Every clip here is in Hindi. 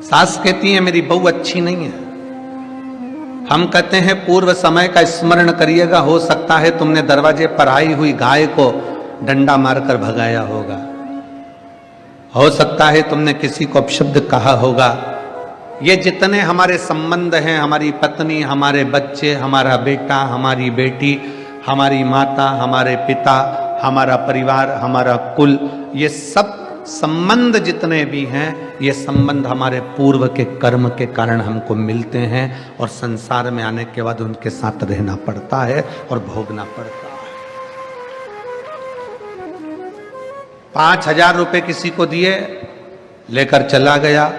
सास कहती है मेरी बहू अच्छी नहीं है। हम कहते हैं पूर्व समय का स्मरण करिएगा, हो सकता है तुमने दरवाजे पर आई हुई गाय को डंडा मारकर भगाया होगा, हो सकता है तुमने किसी को अपशब्द कहा होगा। ये जितने हमारे संबंध हैं, हमारी पत्नी, हमारे बच्चे, हमारा बेटा, हमारी बेटी, हमारी माता, हमारे पिता, हमारा परिवार, हमारा कुल, ये सब संबंध जितने भी हैं, ये संबंध हमारे पूर्व के कर्म के कारण हमको मिलते हैं और संसार में आने के बाद उनके साथ रहना पड़ता है और भोगना पड़ता है। 5,000 रुपए किसी को दिए, लेकर चला गया,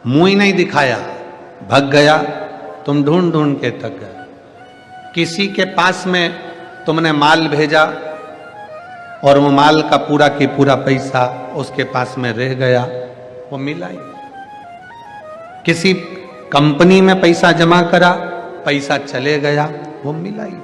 मुंह ही नहीं दिखाया, भग गया, तुम ढूंढ ढूंढ के थक गए। किसी के पास में तुमने माल भेजा और वो माल का पूरा की पूरा पैसा उसके पास में रह गया, वो मिला ही। किसी कंपनी में पैसा जमा करा, पैसा चले गया, वो मिला ही।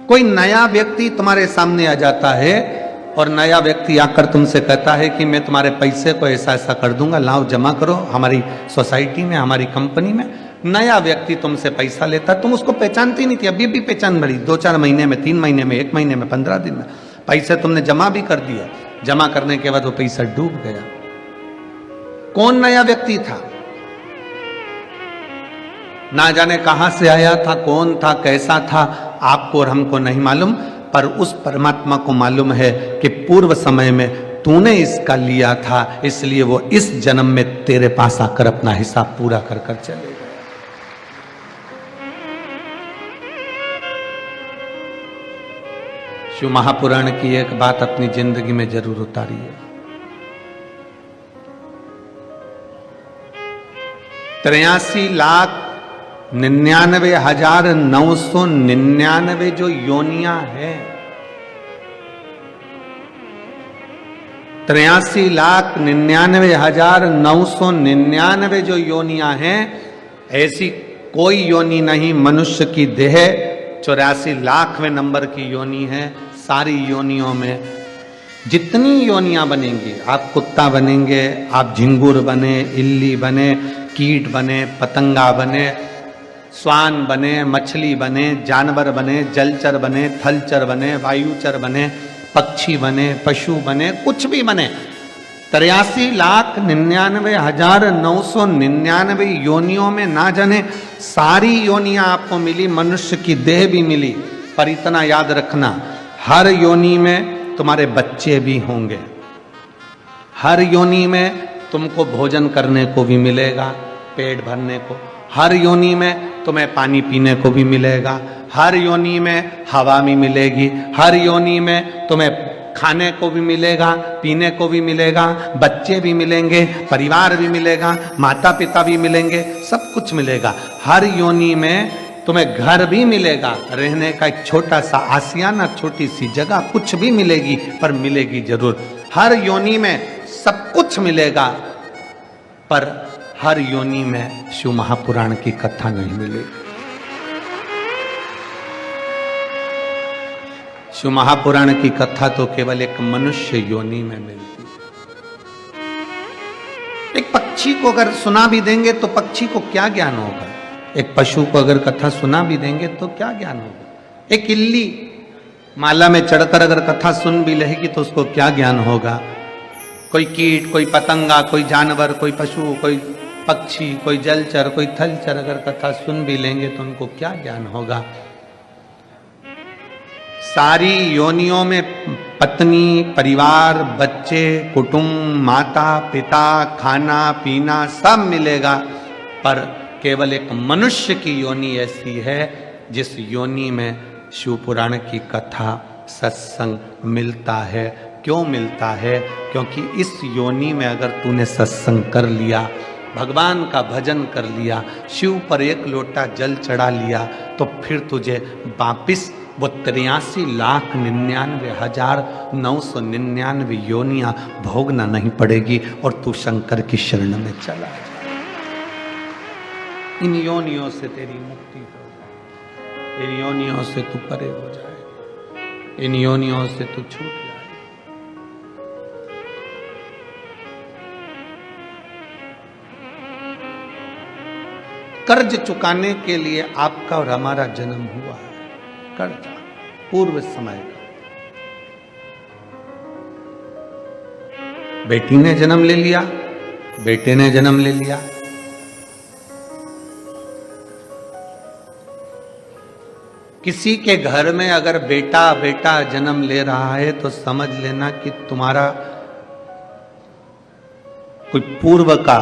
कोई नया व्यक्ति तुम्हारे सामने आ जाता है और नया व्यक्ति आकर तुमसे कहता है कि मैं तुम्हारे पैसे को ऐसा ऐसा कर दूंगा, लाओ जमा करो हमारी सोसाइटी में, हमारी कंपनी में। नया व्यक्ति तुमसे पैसा लेता, तुम उसको पहचानती नहीं थी, अभी भी पहचान बड़ी, 2-4 महीने में, 3 महीने में, 1 महीने में, 15 दिन में पैसे तुमने जमा भी कर दिया। जमा करने के बाद वो पैसा डूब गया। कौन नया व्यक्ति था? ना जाने कहां से आया था, कौन था, कैसा था, आपको और हमको नहीं मालूम, पर उस परमात्मा को मालूम है कि पूर्व समय में तूने इसका लिया था, इसलिए वो इस जन्म में तेरे पास आकर अपना हिसाब पूरा कर कर चले गए। शिव महापुराण की एक बात अपनी जिंदगी में जरूर उतारिए। 83,99,999 जो योनियां हैं, 83,99,999 जो योनियां हैं, ऐसी कोई योनि नहीं मनुष्य की देह 84 लाखवें नंबर की योनि है। सारी योनियों में जितनी योनियां बनेंगी, आप कुत्ता बनेंगे, आप झिंगुर बने, इल्ली बने, कीट बने, पतंगा बने, स्वान बने, मछली बने, जानवर बने, जलचर बने, थलचर बने, वायुचर बने, पक्षी बने, पशु बने, कुछ भी बने, 83,99,999 योनियों में ना जाने सारी योनियां आपको मिली, मनुष्य की देह भी मिली। पर इतना याद रखना, हर योनि में तुम्हारे बच्चे भी होंगे, हर योनि में तुमको भोजन करने को भी मिलेगा, पेट भरने को, हर योनि में तुम्हें पानी पीने को भी मिलेगा, हर योनि में हवा भी मिलेगी, हर योनि में तुम्हें खाने को भी मिलेगा, पीने को भी मिलेगा, बच्चे भी मिलेंगे, परिवार भी मिलेगा, माता पिता भी मिलेंगे, सब कुछ मिलेगा। हर योनि में तुम्हें घर भी मिलेगा, रहने का एक छोटा सा आसियाना, छोटी सी जगह, कुछ भी मिलेगी, पर मिलेगी जरूर। हर योनि में सब कुछ मिलेगा, पर हर योनि में शिव महापुराण की कथा नहीं मिलेगी। शिव महापुराण की कथा तो केवल एक मनुष्य योनि में मिलती है। एक पक्षी को अगर सुना भी देंगे तो पक्षी को क्या ज्ञान होगा? एक पशु को अगर कथा सुना भी देंगे तो क्या ज्ञान होगा? एक इल्ली माला में चढ़कर अगर कथा सुन भी लेगी तो उसको क्या ज्ञान होगा? कोई कीट, कोई पतंगा, कोई जानवर, कोई पशु, कोई पक्षी, कोई जलचर, कोई थलचर अगर कथा सुन भी लेंगे तो उनको क्या ज्ञान होगा? सारी योनियों में पत्नी, परिवार, बच्चे, कुटुंब, माता पिता, खाना पीना सब मिलेगा, पर केवल एक मनुष्य की योनि ऐसी है जिस योनि में शिव पुराण की कथा, सत्संग मिलता है। क्यों मिलता है? क्योंकि इस योनि में अगर तूने सत्संग कर लिया, भगवान का भजन कर लिया, शिव पर 1 लोटा जल चढ़ा लिया, तो फिर तुझे वापिस वो 83,99,999 योनियां भोगना नहीं पड़ेगी और तू शंकर की शरण में चला जाए। इन योनियों से तेरी मुक्ति हो जाए, इन योनियों से तू परे हो जाए, इन योनियों से तू छूट जाए। कर्ज चुकाने के लिए आपका और हमारा जन्म हुआ है, कर्ज पूर्व समय का। बेटी ने जन्म ले लिया, बेटे ने जन्म ले लिया, किसी के घर में अगर बेटा बेटा जन्म ले रहा है तो समझ लेना कि तुम्हारा कोई पूर्व का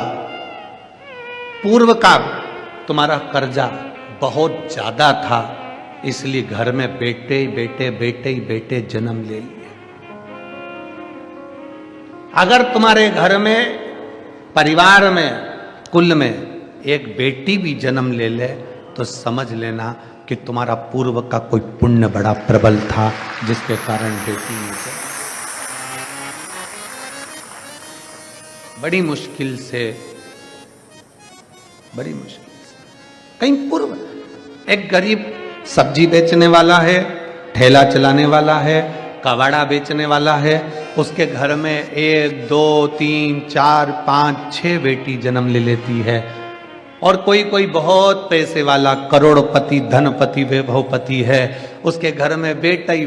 तुम्हारा कर्जा बहुत ज्यादा था, इसलिए घर में बेटे ही बेटे बेटे ही बेटे जन्म ले लिए। अगर तुम्हारे घर में परिवार में कुल में एक बेटी भी जन्म ले ले तो समझ लेना कि तुम्हारा पूर्व का कोई पुण्य बड़ा प्रबल था जिसके कारण बेटी नहीं। बड़ी मुश्किल से कहीं पूर्व एक गरीब सब्जी बेचने वाला है, ठेला चलाने वाला है, कबाड़ा बेचने वाला है, उसके घर में 1 2 3 4 5 6 बेटी जन्म ले लेती है। और कोई बहुत पैसे वाला करोड़पति धनपति वैभवपति है, उसके घर में बेटा ही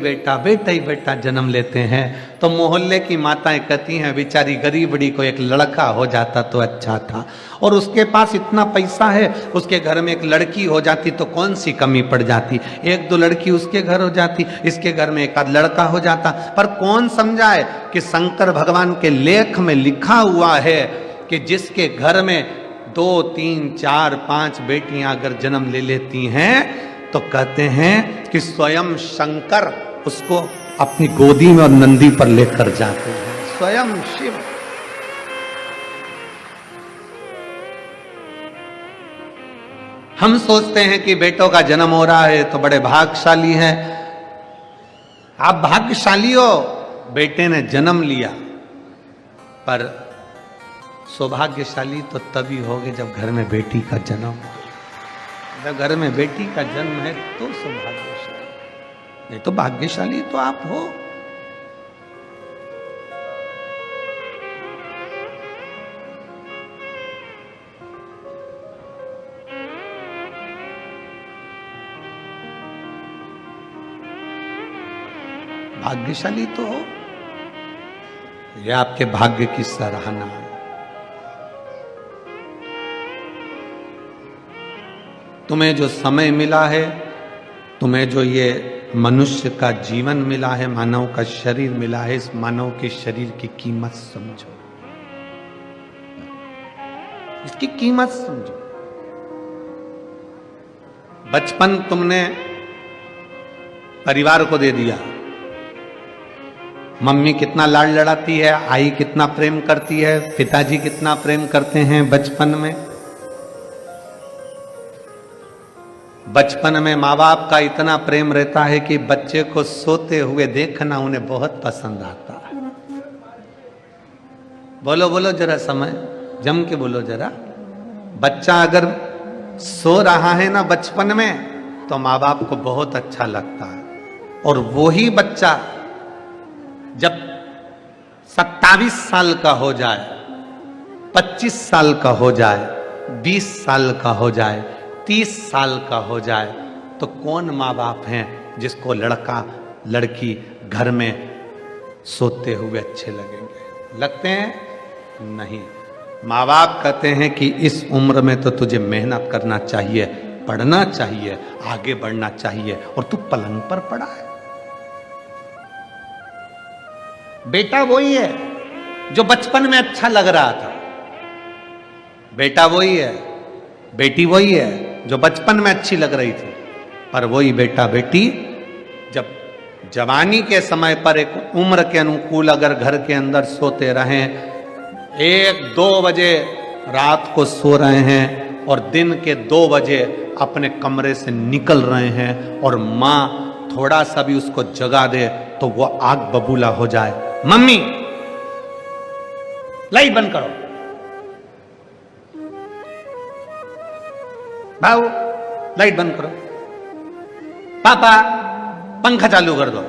बेटा जन्म लेते हैं। तो मोहल्ले की माताएं कहती हैं बेचारी गरीबड़ी को एक लड़का हो जाता तो अच्छा था, और उसके पास इतना पैसा है, उसके घर में एक लड़की हो जाती तो कौन सी कमी पड़ जाती, 1 2 लड़की उसके घर हो जाती, इसके घर में एक आध लड़का हो जाता। पर कौन समझाए कि शंकर भगवान के लेख में लिखा हुआ है कि जिसके घर में 2 3 4 5 बेटियां अगर जन्म ले लेती हैं तो कहते हैं कि स्वयं शंकर उसको अपनी गोदी में और नंदी पर लेकर जाते हैं, स्वयं शिव। हम सोचते हैं कि बेटों का जन्म हो रहा है तो बड़े भाग्यशाली हैं। आप भाग्यशाली हो, बेटे ने जन्म लिया, पर सौभाग्यशाली तो तभी होगे जब घर में बेटी का जन्म हो। जब घर में बेटी का जन्म है तो सौभाग्यशाली, नहीं तो भाग्यशाली तो आप हो। भाग्यशाली तो हो, यह आपके भाग्य की सराहना है। तुम्हें जो समय मिला है, तुम्हें जो ये मनुष्य का जीवन मिला है, मानव का शरीर मिला है, इस मानव के शरीर की कीमत समझो, इसकी कीमत समझो। बचपन तुमने परिवार को दे दिया, मम्मी कितना लाड लड़ाती है, आई कितना प्रेम करती है, पिताजी कितना प्रेम करते हैं बचपन में। बचपन में माँ बाप का इतना प्रेम रहता है कि बच्चे को सोते हुए देखना उन्हें बहुत पसंद आता है। बोलो बोलो जरा, समय जम के बोलो जरा। बच्चा अगर सो रहा है ना बचपन में तो माँ बाप को बहुत अच्छा लगता है, और वही बच्चा जब 27 साल का हो जाए, 25 साल का हो जाए, 20 साल का हो जाए, 30 साल का हो जाए, तो कौन माँ बाप हैं जिसको लड़का लड़की घर में सोते हुए अच्छे लगेंगे? लगते हैं? नहीं। माँ बाप कहते हैं कि इस उम्र में तो तुझे मेहनत करना चाहिए, पढ़ना चाहिए, आगे बढ़ना चाहिए, और तू पलंग पर पड़ा है। बेटा वही है जो बचपन में अच्छा लग रहा था, बेटा वही है, बेटी वही है जो बचपन में अच्छी लग रही थी, पर वही बेटा बेटी जब जवानी के समय पर एक उम्र के अनुकूल अगर घर के अंदर सोते रहें, 1-2 बजे रात को सो रहे हैं और दिन के 2 बजे अपने कमरे से निकल रहे हैं, और माँ थोड़ा सा भी उसको जगा दे तो वो आग बबूला हो जाए, मम्मी लाइट बंद करो, भाऊ लाइट बंद करो, पापा पंखा चालू कर दो,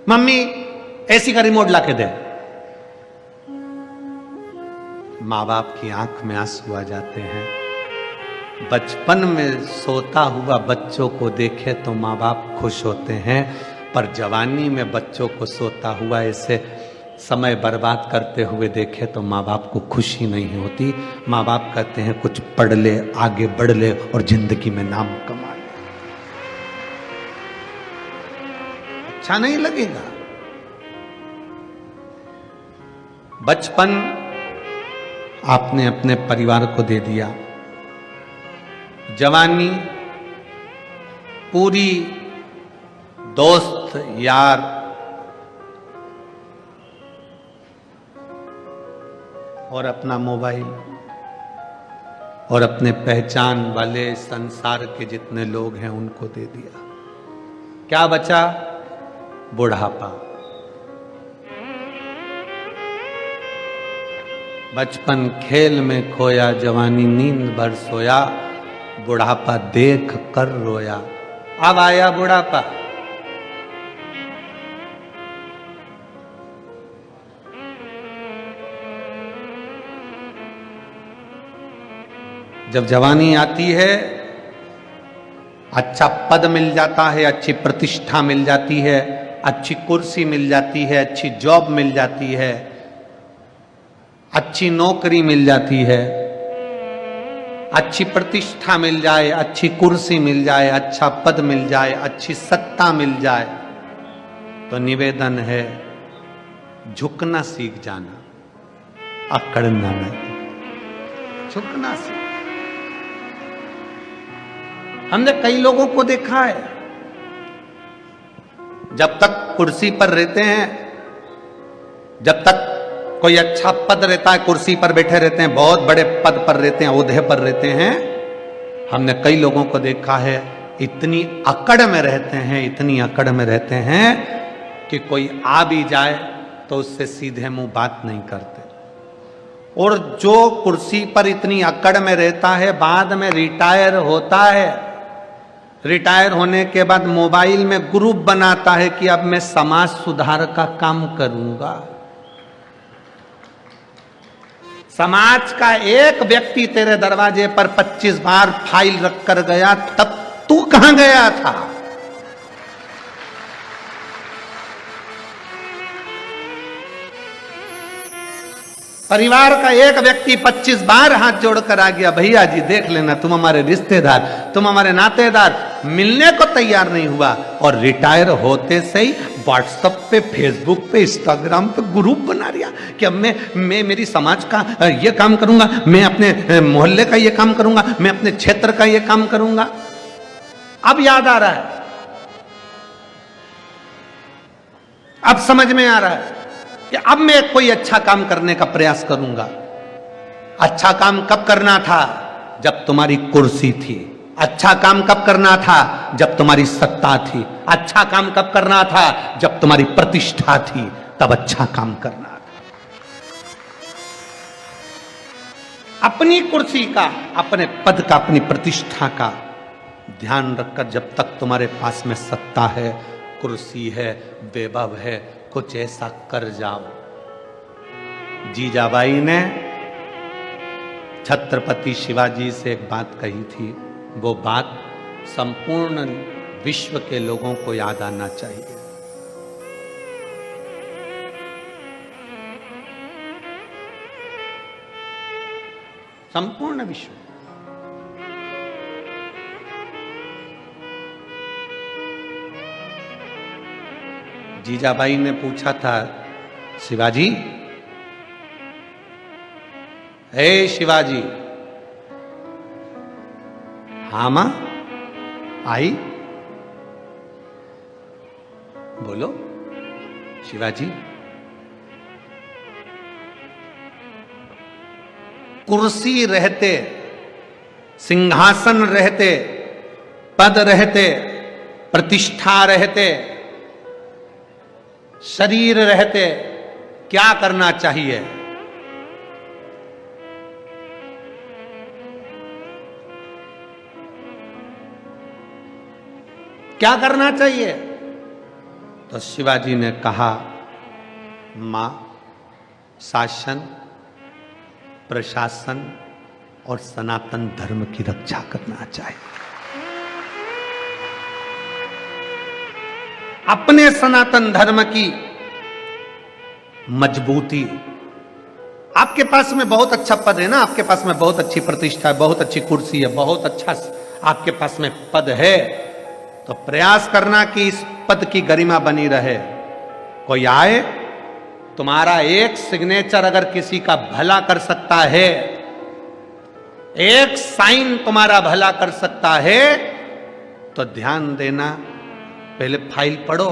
मम्मी एसी का रिमोट लाके दे। माँ बाप की आंख में आंसू आ जाते हैं, बचपन में सोता हुआ बच्चों को देखे तो माँ बाप खुश होते हैं, पर जवानी में बच्चों को सोता हुआ ऐसे समय बर्बाद करते हुए देखे तो माँ बाप को खुशी नहीं होती। माँ बाप कहते हैं कुछ पढ़ ले, आगे बढ़ ले और जिंदगी में नाम कमा ले। अच्छा नहीं लगेगा। बचपन आपने अपने परिवार को दे दिया, जवानी पूरी दोस्त यार और अपना मोबाइल और अपने पहचान वाले संसार के जितने लोग हैं उनको दे दिया। क्या बचा? बुढ़ापा। बचपन खेल में खोया, जवानी नींद भर सोया, बुढ़ापा देख कर रोया। अब आया बुढ़ापा। जब जवानी आती है, अच्छा पद मिल जाता है, अच्छी प्रतिष्ठा मिल जाती है, अच्छी कुर्सी मिल जाती है, अच्छी जॉब मिल जाती है, अच्छी नौकरी मिल जाती है, अच्छी प्रतिष्ठा मिल जाए, अच्छी कुर्सी मिल जाए, अच्छा पद मिल जाए, अच्छी सत्ता मिल जाए, तो निवेदन है झुकना सीख जाना, अकड़ना नहीं। झुकना सीख। हमने कई लोगों को देखा है, जब तक कुर्सी पर रहते हैं, जब तक कोई अच्छा पद रहता है, कुर्सी पर बैठे रहते हैं, बहुत बड़े पद पर रहते हैं, ओहदे पर रहते हैं, हमने कई लोगों को देखा है इतनी अकड़ में रहते हैं, इतनी अकड़ में रहते हैं कि कोई आ भी जाए तो उससे सीधे मुंह बात नहीं करते। और जो कुर्सी पर इतनी अकड़ में रहता है, बाद में रिटायर होता है, रिटायर होने के बाद मोबाइल में ग्रुप बनाता है कि अब मैं समाज सुधार का काम करूंगा। समाज का एक व्यक्ति तेरे दरवाजे पर 25 बार फाइल रख कर गया, तब तू कहां गया था? परिवार का एक व्यक्ति 25 बार हाथ जोड़कर आ गया, भैया जी देख लेना, तुम हमारे रिश्तेदार, तुम हमारे नातेदार, मिलने को तैयार नहीं हुआ। और रिटायर होते से ही व्हाट्सएप पे, फेसबुक पे, इंस्टाग्राम पे ग्रुप बना दिया कि अब मैं मेरी समाज का ये काम करूंगा, मैं अपने मोहल्ले का ये काम करूंगा, मैं अपने क्षेत्र का ये काम करूंगा। अब याद आ रहा है, अब समझ में आ रहा है कि अब मैं कोई अच्छा काम करने का प्रयास करूंगा। अच्छा काम कब करना था? जब तुम्हारी कुर्सी थी। अच्छा काम कब करना था? जब तुम्हारी सत्ता थी। अच्छा काम कब करना था? जब तुम्हारी प्रतिष्ठा थी, तब अच्छा काम करना था। अपनी कुर्सी का, अपने पद का, अपनी प्रतिष्ठा का ध्यान रखकर, जब तक तुम्हारे पास में सत्ता है, कुर्सी है, वैभव है, कुछ ऐसा कर जाओ। जीजाबाई ने छत्रपति शिवाजी से एक बात कही थी, वो बात संपूर्ण विश्व के लोगों को याद आना चाहिए। संपूर्ण विश्व। जीजाबाई ने पूछा था, शिवाजी, हे शिवाजी। हाँ मां, आई, बोलो। शिवाजी, कुर्सी रहते, सिंहासन रहते, पद रहते, प्रतिष्ठा रहते, शरीर रहते, क्या करना चाहिए? क्या करना चाहिए? तो शिवाजी ने कहा, मां, शासन, प्रशासन, और सनातन धर्म की रक्षा करना चाहिए। अपने सनातन धर्म की मजबूती, आपके पास में बहुत अच्छा पद है ना, आपके पास में बहुत अच्छी प्रतिष्ठा है, बहुत अच्छी कुर्सी है, बहुत अच्छा आपके पास में पद है, तो प्रयास करना कि इस पद की गरिमा बनी रहे। कोई आए, तुम्हारा एक सिग्नेचर अगर किसी का भला कर सकता है, एक साइन तुम्हारा भला कर सकता है, तो ध्यान देना, पहले फाइल पढ़ो,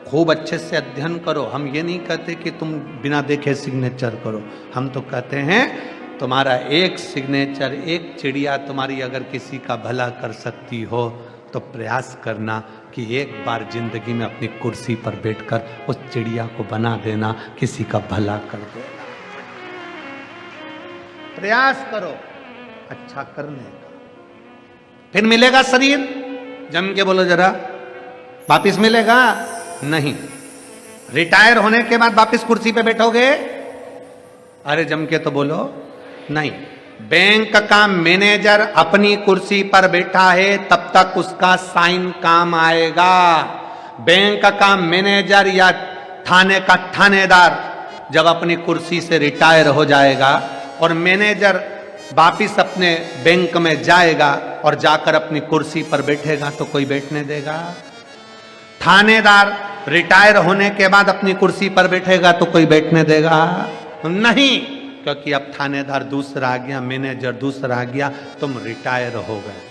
खूब अच्छे से अध्ययन करो। हम ये नहीं कहते कि तुम बिना देखे सिग्नेचर करो, हम तो कहते हैं तुम्हारा एक सिग्नेचर, एक चिड़िया तुम्हारी अगर किसी का भला कर सकती हो, तो प्रयास करना कि एक बार जिंदगी में अपनी कुर्सी पर बैठकर उस चिड़िया को बना देना, किसी का भला कर देना। प्रयास करो अच्छा करने का, फिर मिलेगा शरीर, जम के बोलो जरा, वापिस मिलेगा नहीं। रिटायर होने के बाद वापिस कुर्सी पे बैठोगे? अरे जम के तो बोलो नहीं। बैंक का मैनेजर अपनी कुर्सी पर बैठा है तब तक उसका साइन काम आएगा। बैंक का मैनेजर या थाने का थानेदार जब अपनी कुर्सी से रिटायर हो जाएगा और मैनेजर वापिस अपने बैंक में जाएगा और जाकर अपनी कुर्सी पर बैठेगा, तो कोई बैठने देगा? थानेदार रिटायर होने के बाद अपनी कुर्सी पर बैठेगा तो कोई बैठने देगा? नहीं, क्योंकि अब थानेदार दूसरा आ गया, मैनेजर दूसरा आ गया, तुम रिटायर हो गए।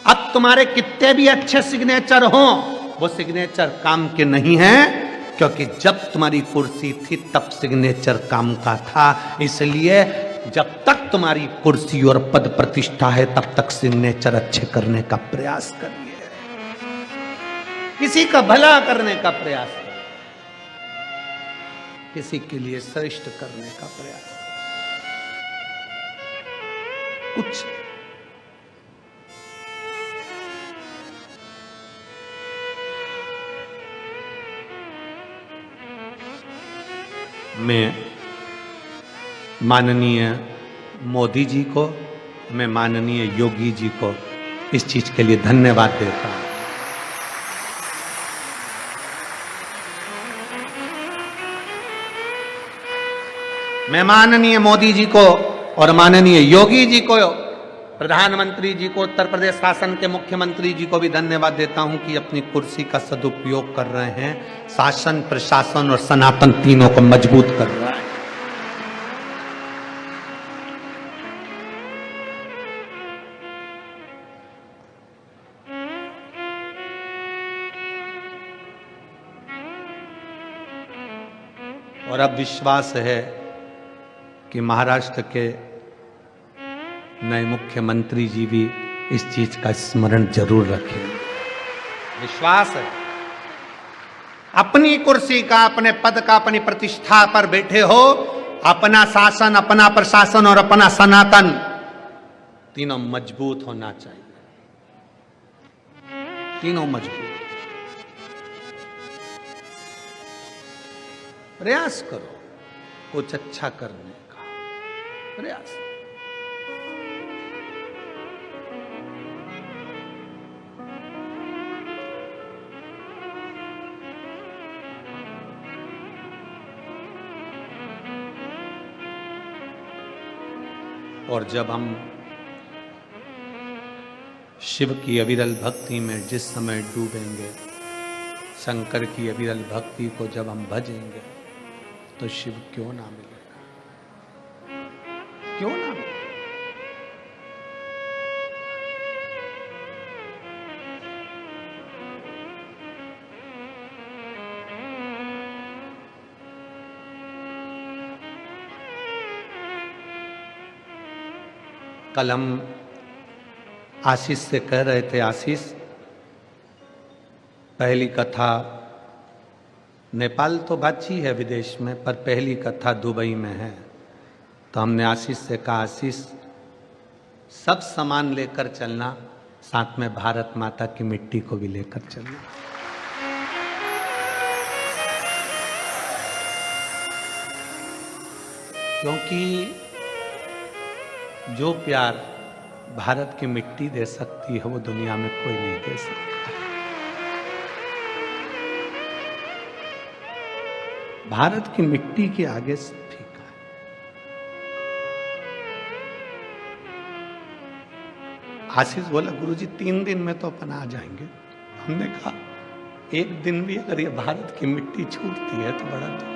अब तुम्हारे कितने भी अच्छे सिग्नेचर हो, वो सिग्नेचर काम के नहीं है, क्योंकि जब तुम्हारी कुर्सी थी तब सिग्नेचर काम का था। इसलिए जब तक तुम्हारी कुर्सी और पद प्रतिष्ठा है तब तक सिग्नेचर अच्छे करने का प्रयास करिए, किसी का भला करने का प्रयास करिए, किसी के लिए श्रेष्ठ करने का प्रयास कुछ मैं माननीय मोदी जी को, मैं माननीय योगी जी को इस चीज के लिए धन्यवाद देता हूं। मैं माननीय मोदी जी को और माननीय योगी जी को, प्रधानमंत्री जी को, उत्तर प्रदेश शासन के मुख्यमंत्री जी को भी धन्यवाद देता हूं कि अपनी कुर्सी का सदुपयोग कर रहे हैं, शासन, प्रशासन और सनातन तीनों को मजबूत कर रहा है। और अब विश्वास है कि महाराष्ट्र के नए मुख्यमंत्री जी भी इस चीज का स्मरण जरूर रखेंगे। विश्वास है, अपनी कुर्सी का, अपने पद का, अपनी प्रतिष्ठा पर बैठे हो, अपना शासन, अपना प्रशासन और अपना सनातन तीनों मजबूत होना चाहिए, तीनों मजबूत। प्रयास करो कुछ अच्छा करने का प्रयास। और जब हम शिव की अविरल भक्ति में जिस समय डूबेंगे, शंकर की अविरल भक्ति को जब हम भजेंगे, तो शिव क्यों ना मिलेगा, क्यों ना मिलेगा। कल हम आशीष से कह रहे थे, आशीष पहली कथा नेपाल तो बाची है विदेश में, पर पहली कथा दुबई में है। तो हमने आशीष से कहा, आशीष सब सामान लेकर चलना, साथ में भारत माता की मिट्टी को भी लेकर चलना। क्योंकि जो प्यार भारत की मिट्टी दे सकती है वो दुनिया में कोई नहीं दे सकता। भारत की मिट्टी के आगे सब फीका है। आशीष बोला गुरुजी 3 दिन में तो अपन आ जाएंगे। हमने कहा एक दिन भी अगर ये भारत की मिट्टी छूटती है तो बड़ा दुख।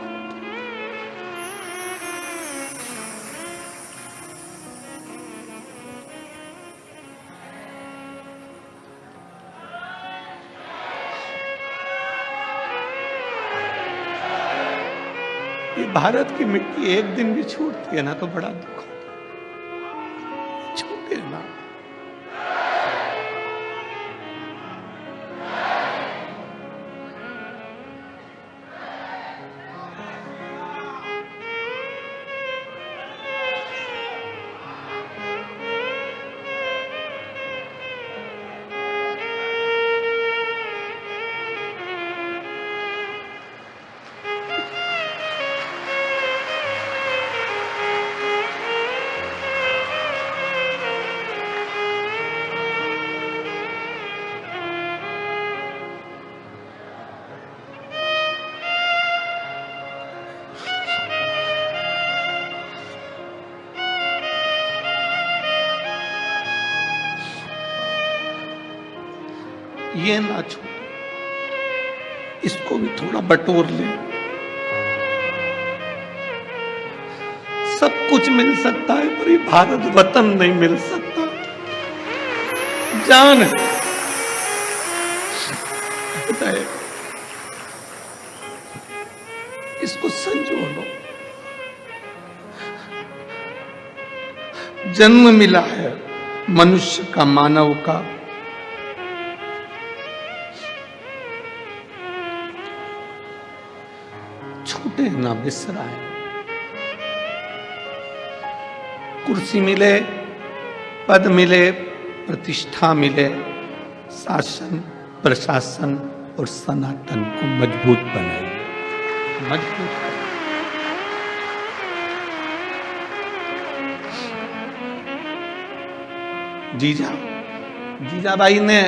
ये भारत की मिट्टी एक दिन भी छूटती है ना तो बड़ा दुख होता है। छूटे ना। ये ना छूटे, इसको भी थोड़ा बटोर ले। सब कुछ मिल सकता है पर ये भारत वतन नहीं मिल सकता। जान है, इसको संजो लो। जन्म मिला है मनुष्य का, मानव का। छूटे ना, बिसराए। कुर्सी मिले, पद मिले, प्रतिष्ठा मिले, शासन प्रशासन और सनातन को मजबूत बनाए। मजबूत जीजाबाई ने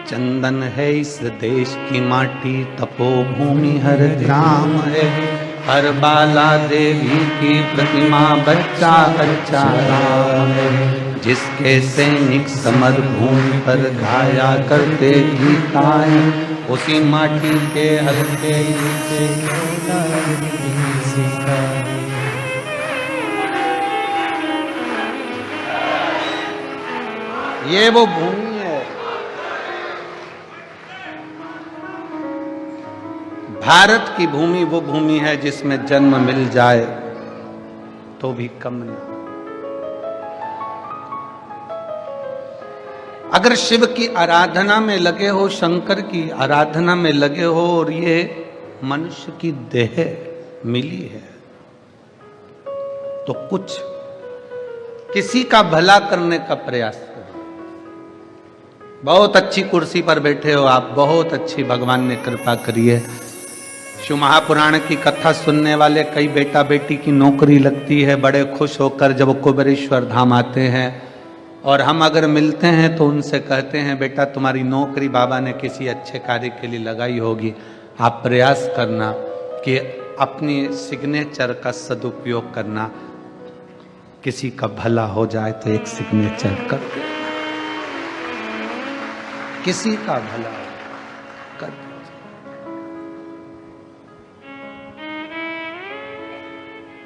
चंदन है इस देश की माटी, तपोभूमि हर ग्राम है, हर बाला देवी की प्रतिमा, बच्चा बच्चा राम है। जिसके सैनिक समर भूमि पर गाया करते गीताएं, उसी माटी के हल्के से ये वो भूमि है। भारत की भूमि वो भूमि है जिसमें जन्म मिल जाए तो भी कम नहीं। अगर शिव की आराधना में लगे हो, शंकर की आराधना में लगे हो और ये मनुष्य की देह मिली है तो कुछ किसी का भला करने का प्रयास करो। बहुत अच्छी कुर्सी पर बैठे हो आप, बहुत अच्छी भगवान ने कृपा करी है। शिव महापुराण की कथा सुनने वाले कई बेटा बेटी की नौकरी लगती है, बड़े खुश होकर जब कुबेरेश्वर धाम आते हैं और हम अगर मिलते हैं तो उनसे कहते हैं बेटा तुम्हारी नौकरी बाबा ने किसी अच्छे कार्य के लिए लगाई होगी, आप प्रयास करना कि अपनी सिग्नेचर का सदुपयोग करना, किसी का भला हो जाए तो एक सिग्नेचर कर देना, किसी का भला कर देना।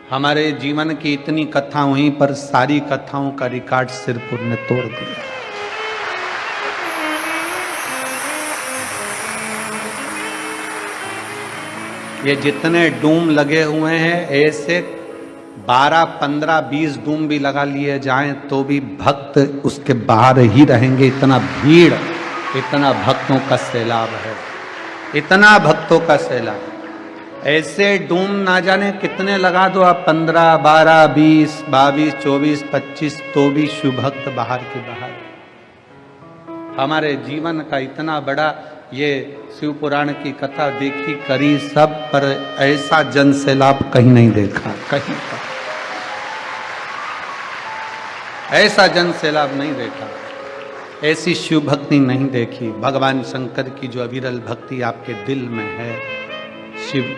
हमारे जीवन की इतनी कथा हुई पर सारी कथाओं का रिकॉर्ड सिरपुर ने तोड़ दिया। ये जितने डूम लगे हुए हैं ऐसे 12, 15, 20 डूम भी लगा लिए जाएं तो भी भक्त उसके बाहर ही रहेंगे। इतना भीड़, इतना भक्तों का सैलाब है, इतना भक्तों का सैलाब। ऐसे डूम ना जाने कितने लगा दो आप, 15, 12, 20, 22, 24, 25, तो भी शिव भक्त बाहर के बाहर। हमारे जीवन का इतना बड़ा ये शिव पुराण की कथा देखी करी सब, पर ऐसा जन सैलाब कहीं नहीं देखा, कहीं पर ऐसा जन सैलाब नहीं देखा, ऐसी शिव भक्ति नहीं देखी। भगवान शंकर की जो अविरल भक्ति आपके दिल में है, शिव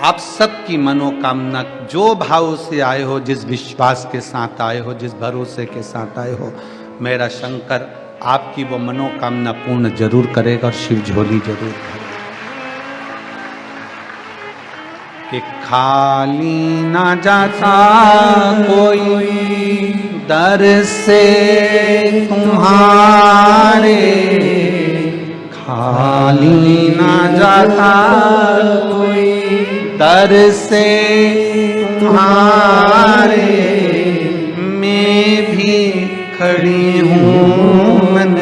आप सबकी मनोकामना जो भाव से आए हो, जिस विश्वास के साथ आए हो, जिस भरोसे के साथ आए हो, मेरा शंकर आपकी वो मनोकामना पूर्ण जरूर करेगा और शिव झोली जरूर भरेगा। कि खाली ना जाता कोई दर से तुम्हारे, खाली ना जाता कोई दर से तुम्हारे, मैं भी खड़ी हूँ मन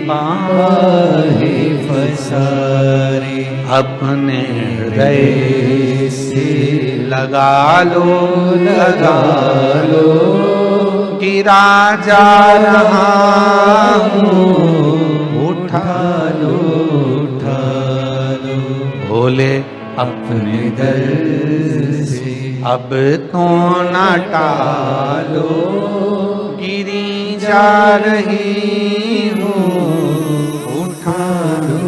बाहे फसारे, अपने हृदय से लगा लो कि राजा रहा हूँ, उठा लो भोले अपने दर से, अब तो ना टालो, गिरी जा रही हूँ, उठा लो।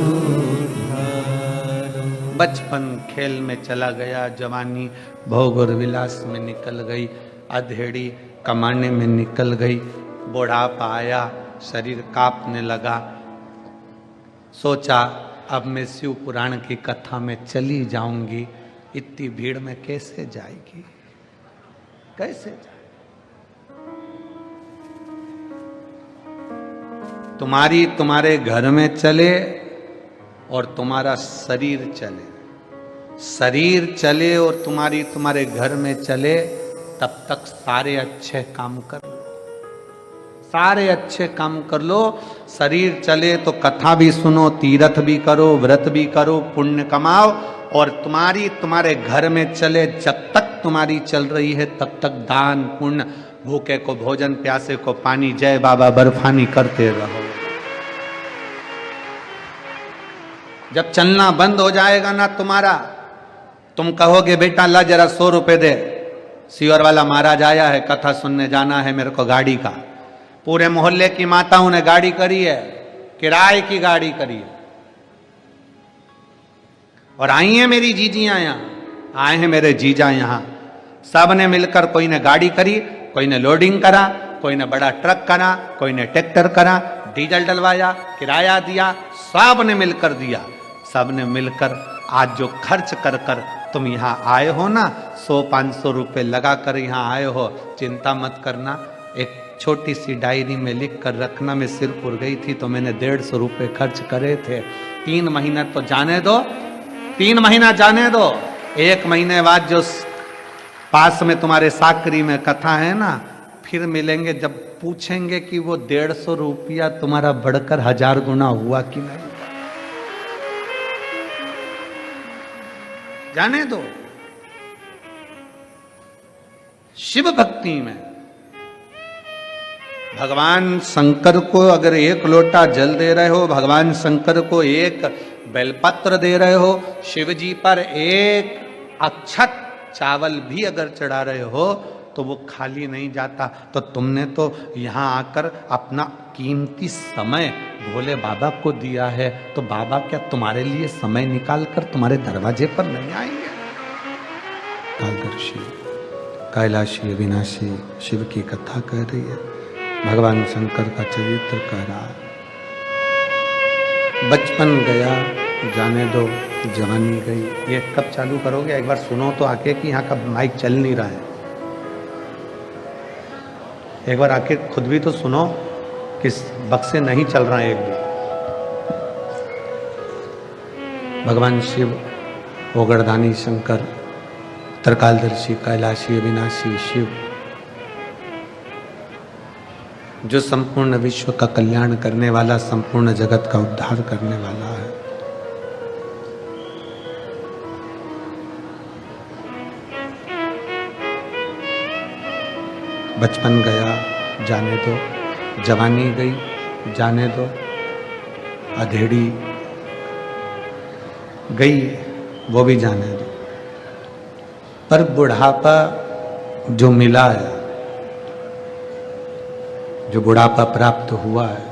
बचपन खेल में चला गया, जवानी भोग और विलास में निकल गई, अधेड़ी कमाने में निकल गई, बुढ़ापा आया, शरीर कांपने लगा। सोचा अब मैं शिव पुराण की कथा में चली जाऊंगी, इतनी भीड़ में कैसे जाएगी, कैसे जाएगी? तुम्हारे घर में चले और तुम्हारा शरीर चले, शरीर चले और तुम्हारे घर में चले, तब तक सारे अच्छे काम कर लो, सारे अच्छे काम कर लो। शरीर चले तो कथा भी सुनो, तीर्थ भी करो, व्रत भी करो, पुण्य कमाओ, और तुम्हारे घर में चले, जब तक तुम्हारी चल रही है तब तक दान पुण्य, भूखे को भोजन, प्यासे को पानी, जय बाबा बर्फानी करते रहो। जब चलना बंद हो जाएगा ना तुम्हारा, तुम कहोगे बेटा ला जरा 100 रुपए दे, सीवर वाला महाराज आया है, कथा सुनने जाना है मेरे को गाड़ी का। पूरे मोहल्ले की माताओं ने गाड़ी करी है, किराए की गाड़ी करी है, और आई हैं मेरी जीजियां यहाँ, आए हैं मेरे जीजा यहाँ, सब ने मिलकर, कोई ने गाड़ी करी, कोई ने लोडिंग करा, कोई ने बड़ा ट्रक करा, कोई ने ट्रैक्टर करा, डीजल डलवाया, किराया दिया, सब ने मिलकर दिया। सब ने मिलकर आज जो खर्च कर कर तुम यहाँ आए हो ना, 100-500 रुपए लगा कर यहाँ आए हो, चिंता मत करना। एक छोटी सी डायरी में लिख कर रखना, मैं सिरपुर गई थी तो मैंने 150 रुपए खर्च करे थे। 3 महीना तो जाने दो, 3 महीना जाने दो, 1 महीने बाद जो पास में तुम्हारे साकरी में कथा है ना, फिर मिलेंगे, जब पूछेंगे कि वो 150 रुपया तुम्हारा बढ़कर 1000 गुना हुआ कि नहीं। जाने दो। शिव भक्ति में भगवान शंकर को अगर 1 लोटा जल दे रहे हो, भगवान शंकर को 1 बेलपत्र दे रहे हो, शिव जी पर 1 अक्षत चावल भी अगर चढ़ा रहे हो, तो वो खाली नहीं जाता। तो तुमने तो यहाँ आकर अपना कीमती समय भोले बाबा को दिया है, तो बाबा क्या तुम्हारे लिए समय निकाल कर तुम्हारे दरवाजे पर नहीं आएंगे? कालदर्शी कैलाशी अविनाशी शिव की कथा कह रही है, भगवान शंकर का चरित्र कह रहा है। बचपन गया, जाने दो, जवानी गई। ये कब चालू करोगे? एक बार सुनो तो आके कि यहाँ का माइक चल नहीं रहा है। एक बार आके खुद भी तो सुनो कि बक्से नहीं चल रहा है एक भी। भगवान शिव, ओगड़दानी शंकर, त्रिकालदर्शी कैलाशी अविनाशी शिव, जो संपूर्ण विश्व का कल्याण करने वाला, संपूर्ण जगत का उद्धार करने वाला है। बचपन गया जाने दो, जवानी गई जाने दो, अधेड़ी गई वो भी जाने दो, पर बुढ़ापा जो मिला है, जो बुढ़ापा प्राप्त हुआ है,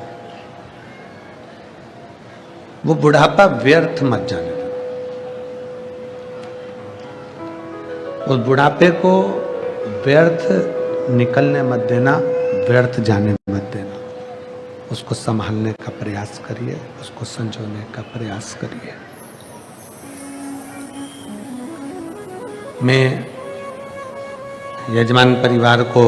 वो बुढ़ापा व्यर्थ मत जाने दो। उस बुढ़ापे को व्यर्थ निकलने मत देना, व्यर्थ जाने मत देना। उसको संभालने का प्रयास करिए, उसको संजोने का प्रयास करिए। मैं यजमान परिवार को,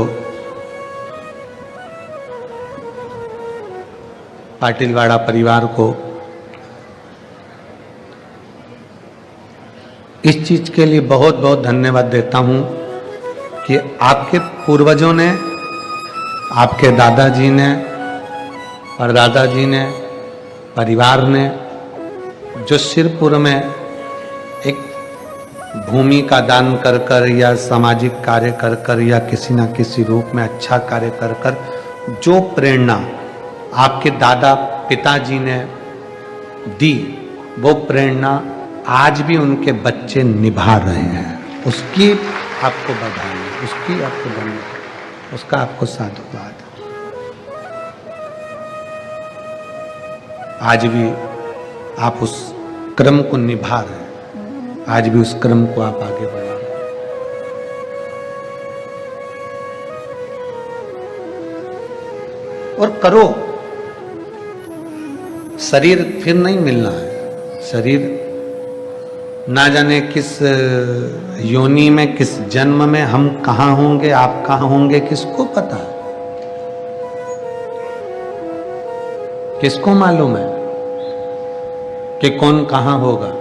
पाटिलवाड़ा परिवार को इस चीज के लिए बहुत बहुत धन्यवाद देता हूं कि आपके पूर्वजों ने, आपके दादाजी ने, परदादाजी ने, परिवार ने जो सिरपुर में एक भूमि का दान कर कर या सामाजिक कार्य कर कर या किसी ना किसी रूप में अच्छा कार्य कर कर जो प्रेरणा आपके दादा पिताजी ने दी, वो प्रेरणा आज भी उनके बच्चे निभा रहे हैं। उसकी आपको बधाई, उसकी आपको धन्यवाद, उसका आपको साधुवाद। आज भी आप उस क्रम को निभा रहे हैं, आज भी उस क्रम को आप आगे बढ़ा रहे हैं। और करो, शरीर फिर नहीं मिलना है। शरीर ना जाने किस योनि में, किस जन्म में हम कहां होंगे, आप कहां होंगे, किसको पता है, किसको मालूम है कि कौन कहां होगा।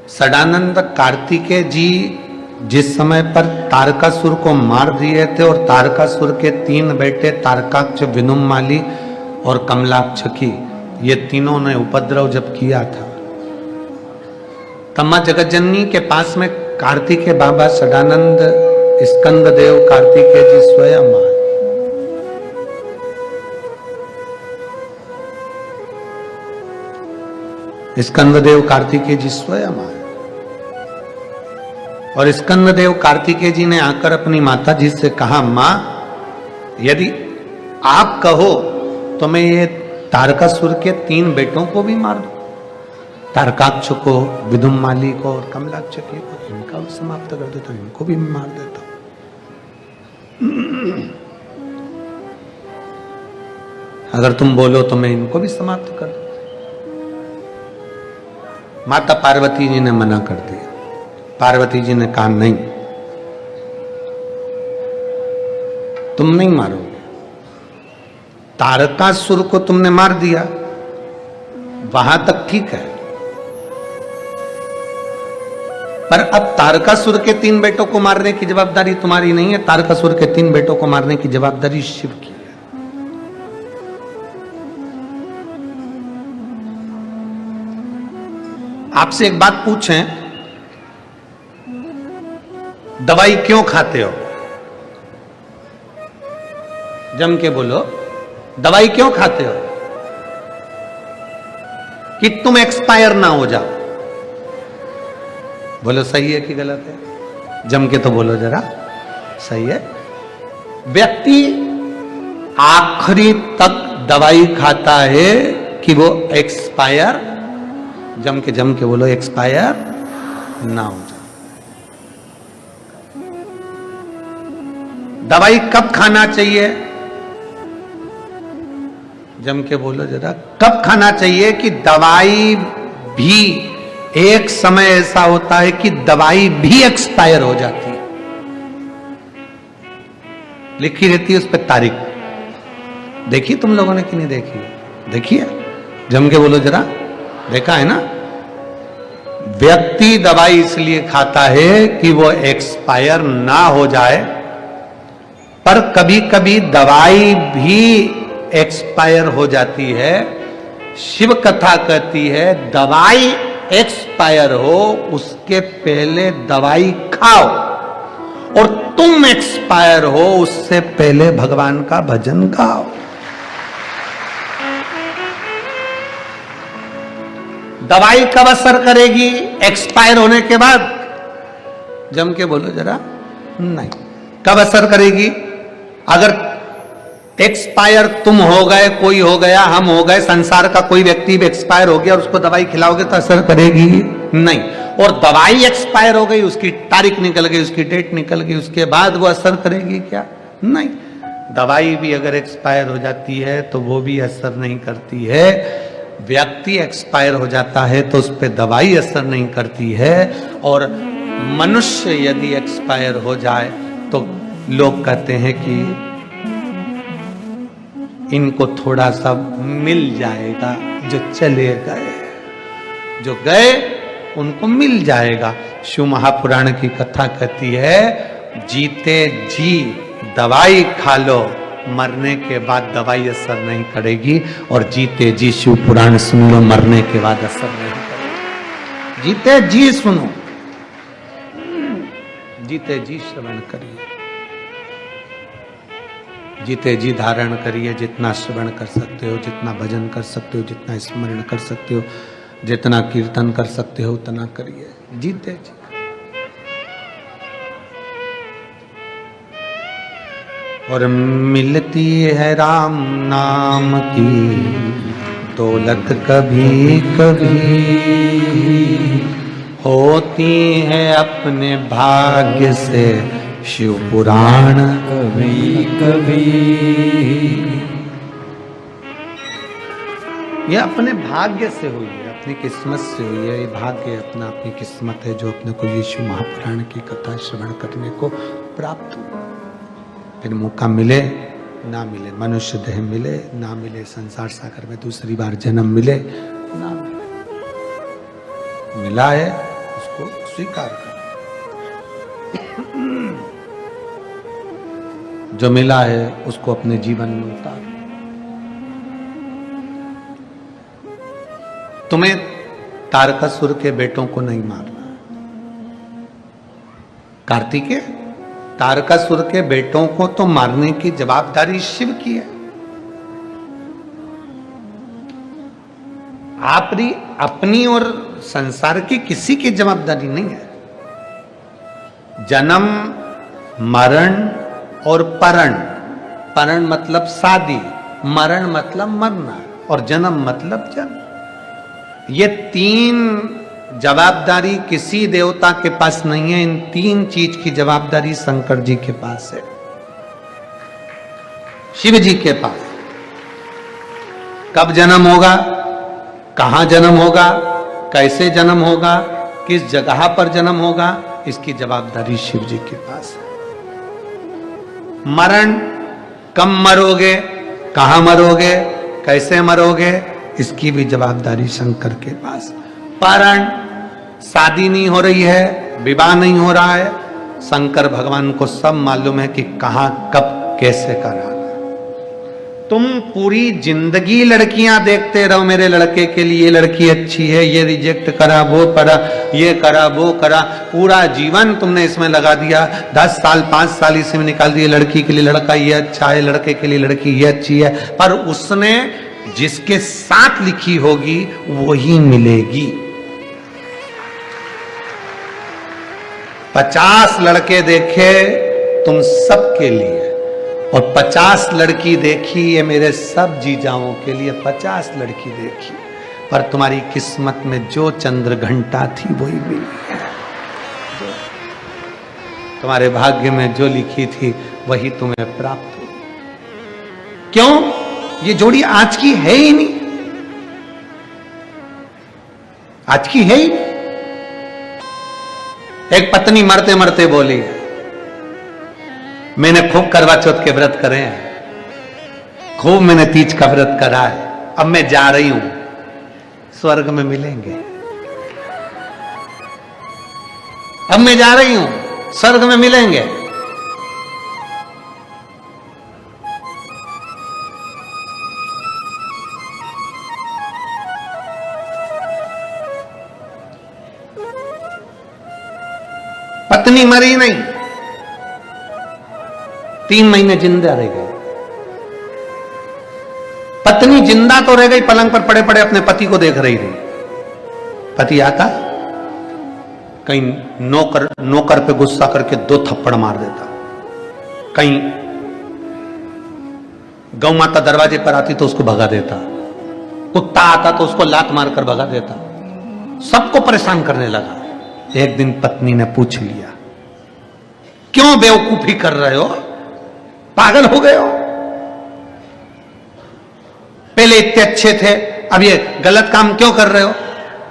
सदानंद कार्तिकेय जी जिस समय पर तारकासुर को मार दिए थे और तारकासुर के 3 बेटे तारकाक्ष, विनुमाली और कमलाक्ष की, ये तीनों ने उपद्रव जब किया था, तब मां जगतजननी के पास में कार्तिकेय बाबा सदानंद स्कंद देव कार्तिकेय जी स्वयं आए। स्कंद देव कार्तिकेय जी स्वयं आए और स्कंद देव कार्तिकेय जी ने आकर अपनी माता जी से कहा, मां यदि आप कहो तो मैं ये तारकासुर के 3 बेटों को भी मार दूं, तारकाक्ष को, विदुमाली को और कमलाक्ष को, इनका भी समाप्त कर देता हूं, इनको भी मार देता हूं। अगर तुम बोलो तो मैं इनको भी समाप्त कर दूं। माता पार्वती जी ने मना कर दिया। पार्वती जी ने कहा, नहीं, तुम नहीं मारोगे। तारकासुर को तुमने मार दिया, वहां तक ठीक है, पर अब तारकासुर के 3 बेटों को मारने की जवाबदारी तुम्हारी नहीं है, तारकासुर के 3 बेटों को मारने की जवाबदारी शिव की है। आपसे एक बात पूछें, दवाई क्यों खाते हो? जम के बोलो, दवाई क्यों खाते हो? कि तुम एक्सपायर ना हो जाओ। बोलो सही है कि गलत है? जम के तो बोलो जरा, सही है। व्यक्ति आखिरी तक दवाई खाता है कि वो एक्सपायर, जम के बोलो, एक्सपायर ना हो जाए। दवाई कब खाना चाहिए? जम के बोलो जरा, कब खाना चाहिए कि दवाई भी एक समय ऐसा होता है कि दवाई भी एक्सपायर हो जाती है, लिखी रहती है उस पर तारीख। देखी तुम लोगों ने कि नहीं देखी? देखिए, जम के बोलो जरा, देखा है ना? व्यक्ति दवाई इसलिए खाता है कि वो एक्सपायर ना हो जाए, पर कभी कभी दवाई भी एक्सपायर हो जाती है। शिव कथा कहती है दवाई एक्सपायर हो उसके पहले दवाई खाओ, और तुम एक्सपायर हो उससे पहले भगवान का भजन गाओ। दवाई कब असर करेगी? एक्सपायर होने के बाद। जम के बोलो जरा। नहीं, कब असर करेगी? अगर एक्सपायर तुम हो गए, कोई हो गया, हम हो गए, संसार का कोई व्यक्ति भी एक्सपायर हो गया और उसको दवाई खिलाओगे तो असर करेगी नहीं। और दवाई एक्सपायर हो गई, उसकी तारीख निकल गई, उसकी डेट निकल गई, उसके बाद वो असर करेगी क्या? नहीं। दवाई भी अगर एक्सपायर हो जाती है तो वो भी असर नहीं करती है। व्यक्ति एक्सपायर हो जाता है तो उस पर दवाई असर नहीं करती है। और मनुष्य यदि एक्सपायर हो जाए तो लोग कहते हैं कि इनको थोड़ा सा मिल जाएगा, जो चले गए, जो गए उनको मिल जाएगा। शिव महापुराण की कथा कहती है, जीते जी दवाई खा लो, मरने के बाद दवाई असर नहीं करेगी। और जीते जी शिव पुराण सुन लो, मरने के बाद असर नहीं करेगी। जीते जी सुनो, जीते जी श्रवण करिए, जीते जी धारण करिए। जितना श्रवण कर सकते हो, जितना भजन कर सकते हो, जितना स्मरण कर सकते हो, जितना कीर्तन कर सकते हो उतना करिए। जीते जी। और मिलती है राम नाम की दौलत कभी कभी, होती है अपने भाग्य से शिव पुराण कभी कभी। यह अपने भाग्य से हुई है, अपनी किस्मत से हुई है। ये भाग्य अपना, अपनी किस्मत है जो अपने को ये शिव महापुराण की कथा श्रवण करने को प्राप्त हुई। फिर मौका मिले ना मिले, मनुष्य देह मिले ना मिले, संसार सागर में दूसरी बार जन्म मिले ना मिले, मिला है उसको स्वीकार कर। जो मिला है उसको अपने जीवन में उतार। तुम्हें तारकासुर के बेटों को नहीं मारना। कार्तिकेय, तारकासुर के बेटों को तो मारने की जवाबदारी शिव की है। आपकी अपनी और संसार की किसी की जवाबदारी नहीं है। जन्म, मरण और परण। परण मतलब शादी, मरण मतलब मरना, और जन्म मतलब जन्म। ये तीन जवाबदारी किसी देवता के पास नहीं है। इन तीन चीज की जवाबदारी शंकर जी के पास है, शिव जी के पास। कब जन्म होगा, कहां जन्म होगा, कैसे जन्म होगा, किस जगह पर जन्म होगा, इसकी जवाबदारी शिव जी के पास है। मरण, कब मरोगे, कहां मरोगे, कैसे मरोगे, इसकी भी जवाबदारी शंकर के पास। परण, शादी नहीं हो रही है, विवाह नहीं हो रहा है, शंकर भगवान को सब मालूम है कि कहां, कब, कैसे कराना। तुम पूरी जिंदगी लड़कियां देखते रहो, मेरे लड़के के लिए ये लड़की अच्छी है, ये रिजेक्ट करा, वो करा, ये करा, वो करा। पूरा जीवन तुमने इसमें लगा दिया, 10 साल 5 साल इसी में निकाल दिए। लड़की के लिए लड़का ये अच्छा है, लड़के के लिए लड़की ये अच्छी है, पर उसने जिसके साथ लिखी होगी वही मिलेगी। 50 लड़के देखे तुम सबके लिए, और 50 लड़की देखी ये मेरे सब जीजाओं के लिए। 50 लड़की देखी, पर तुम्हारी किस्मत में जो चंद्र घंटा थी वही मिली है। तुम्हारे भाग्य में जो लिखी थी वही तुम्हें प्राप्त हुई। क्यों? ये जोड़ी आज की है ही नहीं, आज की है ही नहीं। एक पत्नी मरते मरते बोली, मैंने खूब करवा चौथ के व्रत करे हैं, खूब मैंने तीज का व्रत करा है, अब मैं जा रही हूं, स्वर्ग में मिलेंगे। अब मैं जा रही हूं, स्वर्ग में मिलेंगे। पत्नी मरी नहीं, 3 महीने जिंदा रह गए। पत्नी जिंदा तो रह गई, पलंग पर पड़े पड़े अपने पति को देख रही थी। पति आता, कहीं नौकर पे गुस्सा करके 2 थप्पड़ मार देता, कहीं गौ माता दरवाजे पर आती तो उसको भगा देता, कुत्ता आता तो उसको लात मारकर भगा देता, सबको परेशान करने लगा। एक दिन पत्नी ने पूछ लिया, क्यों बेवकूफी कर रहे हो, पागल हो गए हो? पहले इतने अच्छे थे, अब ये गलत काम क्यों कर रहे हो?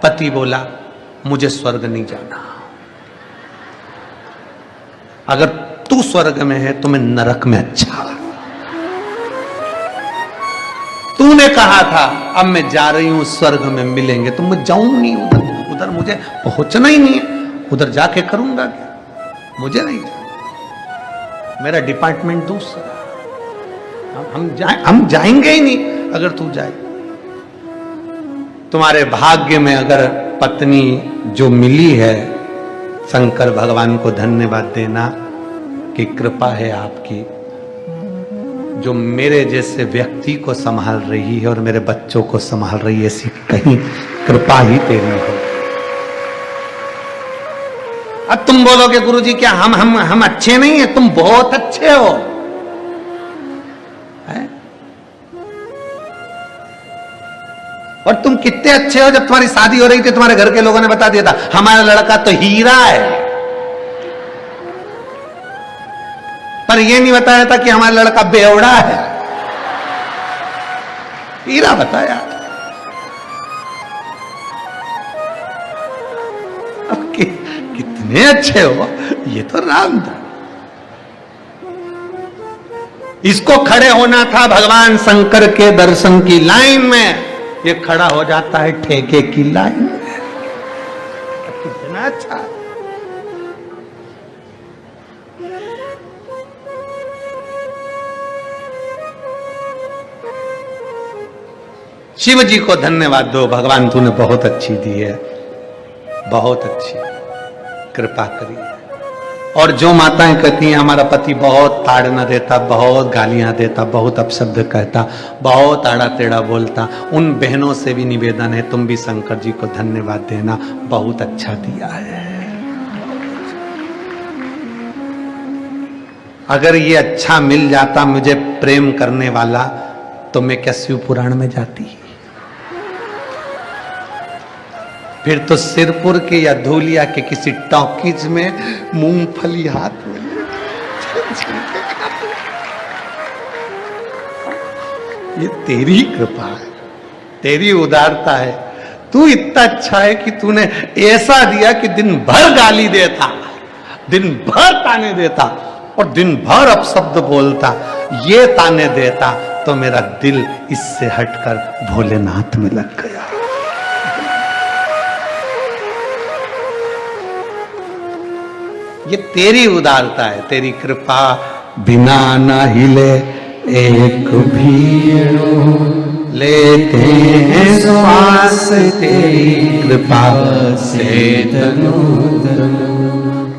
पति बोला, मुझे स्वर्ग नहीं जाना। अगर तू स्वर्ग में है तो मैं नरक में अच्छा। तूने कहा था अब मैं जा रही हूं स्वर्ग में मिलेंगे, तो मैं जाऊं नहीं उधर मुझे पहुंचना ही नहीं है, उधर जाके करूंगा क्या? मुझे नहीं जाना, मेरा डिपार्टमेंट दूसरा। हम जाएंगे ही नहीं अगर तू जाए। तुम्हारे भाग्य में अगर पत्नी जो मिली है, शंकर भगवान को धन्यवाद देना कि कृपा है आपकी, जो मेरे जैसे व्यक्ति को संभाल रही है और मेरे बच्चों को संभाल रही है, ऐसी कहीं कृपा ही तेरी हो। अब तुम बोलोगे गुरुजी क्या हम अच्छे नहीं है? तुम बहुत अच्छे हो, है? और तुम कितने अच्छे हो, जब तुम्हारी शादी हो रही थी तुम्हारे घर के लोगों ने बता दिया था हमारा लड़का तो हीरा है, पर यह नहीं बताया था कि हमारा लड़का बेवड़ा है। हीरा बताया। अब कितने अच्छे हो, ये तो राम था। इसको खड़े होना था भगवान शंकर के दर्शन की लाइन में, ये खड़ा हो जाता है ठेके की लाइन में। कितना अच्छा। शिव जी को धन्यवाद दो, भगवान तूने बहुत अच्छी दी है, बहुत अच्छी कृपा करी है। और जो माताएं कहती हैं हमारा पति बहुत ताड़ना देता, बहुत गालियां देता, बहुत अपशब्द कहता, बहुत आड़ा टेढ़ा बोलता, उन बहनों से भी निवेदन है तुम भी शंकर जी को धन्यवाद देना, बहुत अच्छा दिया है। अगर ये अच्छा मिल जाता मुझे प्रेम करने वाला, तो मैं क्या शिव पुराण में जाती? फिर तो सिरपुर के या धूलिया के किसी टॉकीज में मूंगफली हाथ में ये तेरी कृपा है, तेरी उदारता है। तू इतना अच्छा है कि तूने ऐसा दिया कि दिन भर गाली देता, दिन भर ताने देता और दिन भर अपशब्द बोलता, ये ताने देता तो मेरा दिल इससे हटकर भोलेनाथ में लग गया। ये तेरी उदारता है, तेरी कृपा बिना न हिले एक भी लेते हैं श्वास, तेरी कृपा से तनु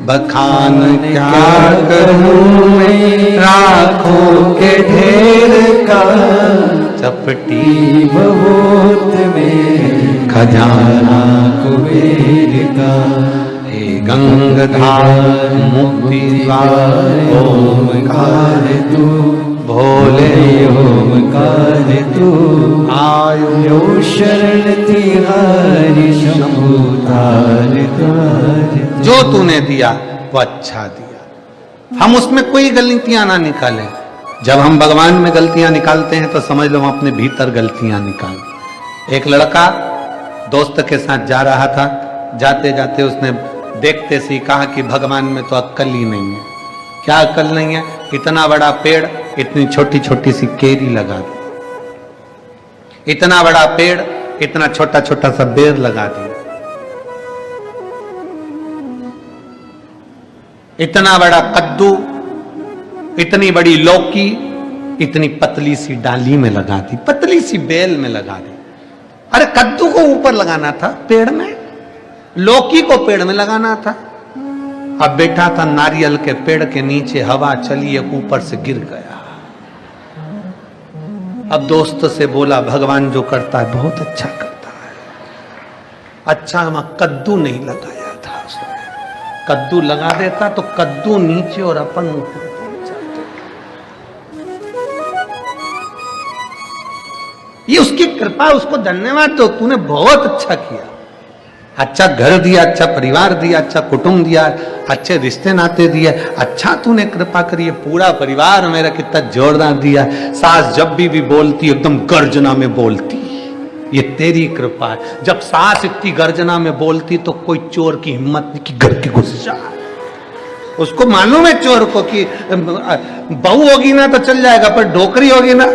बखान क्या करूं मैं राखों के ढेर का, चपटी बहुत में खजाना कुबेर का, गंगाधार मुक्ति द्वार ओमकार तू, भोले ओमकार तू, आयो शरण तिहारी शंभुधार द्वार। जो तूने दिया वो अच्छा दिया, हम उसमें कोई गलतियां ना निकालें। जब हम भगवान में गलतियां निकालते हैं तो समझ लो हम अपने भीतर गलतियां निकाल। एक लड़का दोस्त के साथ जा रहा था, जाते जाते उसने देखते से कहा कि भगवान में तो अक्ल ही नहीं है। क्या अक्ल नहीं है? इतना बड़ा पेड़ इतनी छोटी छोटी सी केरी लगा दी, इतना बड़ा पेड़ इतना छोटा छोटा सा बेर लगा दिया, इतना बड़ा कद्दू इतनी बड़ी लौकी इतनी पतली सी डाली में लगा दी, पतली सी बेल में लगा दी। अरे कद्दू को ऊपर लगाना था पेड़ में, लौकी को पेड़ में लगाना था, अब बैठा था नारियल के पेड़ के नीचे, हवा चली, एक ऊपर से गिर गया। अब दोस्त से बोला, भगवान जो करता है बहुत अच्छा करता है। अच्छा, वहां कद्दू नहीं लगाया था उसने, कद्दू लगा देता तो कद्दू नीचे और अपन ऊपर पहुंच जाते। ये उसकी कृपा, उसको धन्यवाद दो, तूने बहुत अच्छा किया। अच्छा घर दिया, अच्छा परिवार दिया, अच्छा कुटुंब दिया, अच्छे रिश्ते नाते दिए, अच्छा तूने कृपा करी। पूरा परिवार मेरा कितना जोरदार दिया। सास जब भी बोलती एकदम गर्जना में बोलती, ये तेरी कृपा है। जब सास इतनी गर्जना में बोलती तो कोई चोर की हिम्मत नहीं कि घर के घुस जाए। उसको मालूम है चोर को कि बहू होगी ना तो चल जाएगा, पर डोकरी होगी ना,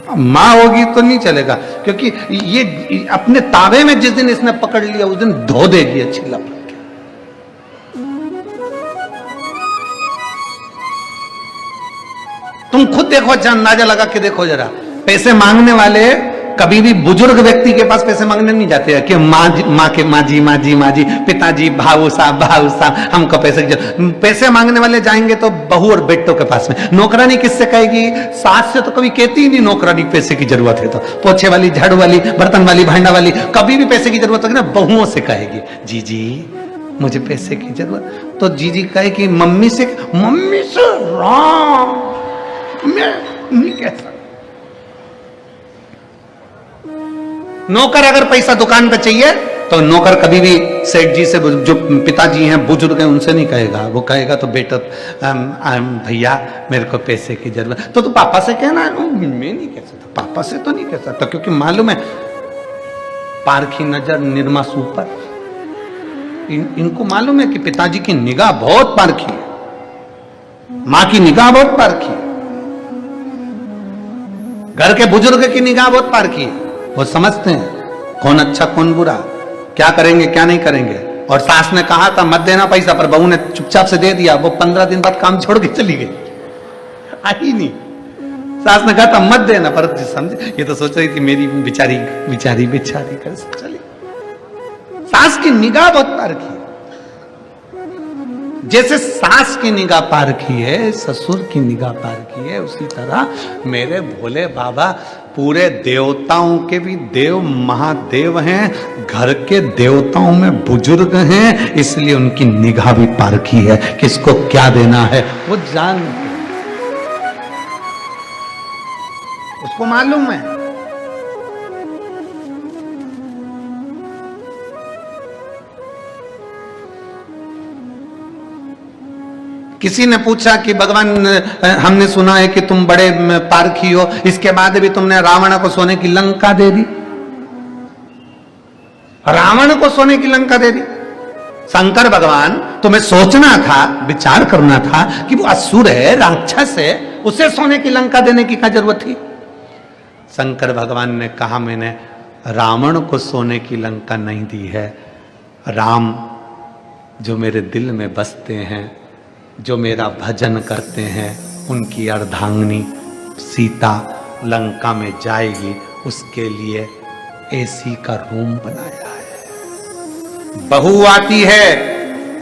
मां होगी तो नहीं चलेगा, क्योंकि ये अपने ताबे में जिस दिन इसने पकड़ लिया उस दिन धो देगी अच्छी लपट के। तुम खुद देखो, अच्छा अंदाजा लगा के देखो जरा। पैसे मांगने वाले कभी भी बुजुर्ग व्यक्ति के पास पैसे मांगने नहीं जाते हैं कि माँ जी, पिताजी, भाऊ साहब हमको पैसे मांगने वाले जाएंगे तो बहू और बेटों के पास में। नौकरानी किससे कहेगी? सास से तो कभी कहती ही नहीं नौकरानी पैसे की जरूरत है। तो पोछे वाली, झाड़ू वाली, बर्तन वाली, भांडा वाली कभी भी पैसे की जरूरत होगी ना, बहुओं से कहेगी, जी मुझे पैसे की जरूरत। तो जी कहेगी मम्मी से राम मैं नहीं कह सकता। नौकर अगर पैसा दुकान पे चाहिए तो नौकर कभी भी सेठ जी से, जो पिताजी हैं, बुजुर्ग हैं, उनसे नहीं कहेगा। वो कहेगा तो बेटा भैया मेरे को पैसे की जरूरत, तो पापा से कहना है। मैं नहीं कह सकता, पापा से तो नहीं कह सकता, क्योंकि मालूम है पारखी नजर निरमा सुपर। इनको मालूम है कि पिताजी की निगाह बहुत पारखी है, मां की निगाह बहुत पारखी है, घर के बुजुर्ग की निगाह बहुत पारखी है। वो समझते हैं कौन अच्छा कौन बुरा, क्या करेंगे क्या नहीं करेंगे। और सास ने कहा था मत देना पैसा, पर बहू ने चुपचाप से दे दिया। वो 15 दिन बाद काम छोड़ के चली गई, आई नहीं। सास ने कहा था मत देना, पर समझे ये तो सोच रही थी मेरी बेचारी कर चली। सास की निगाह बहुत पारखी है। जैसे सास की निगाह पारखी है, ससुर की निगाह पारखी है, उसी तरह मेरे भोले बाबा पूरे देवताओं के भी देव महादेव हैं, घर के देवताओं में बुजुर्ग हैं, इसलिए उनकी निगाह भी पारखी है। किसको क्या देना है वो जानते, उसको मालूम है। किसी ने पूछा कि भगवान हमने सुना है कि तुम बड़े पारखी हो, इसके बाद भी तुमने रावण को सोने की लंका दे दी। रावण को सोने की लंका दे दी। शंकर भगवान, तुम्हें सोचना था, विचार करना था कि वो असुर है, राक्षस है, उसे सोने की लंका देने की क्या जरूरत थी। शंकर भगवान ने कहा मैंने रावण को सोने की लंका नहीं दी है, राम जो मेरे दिल में बसते हैं, जो मेरा भजन करते हैं, उनकी अर्धांगिनी सीता लंका में जाएगी, उसके लिए एसी का रूम बनाया है। बहू आती है,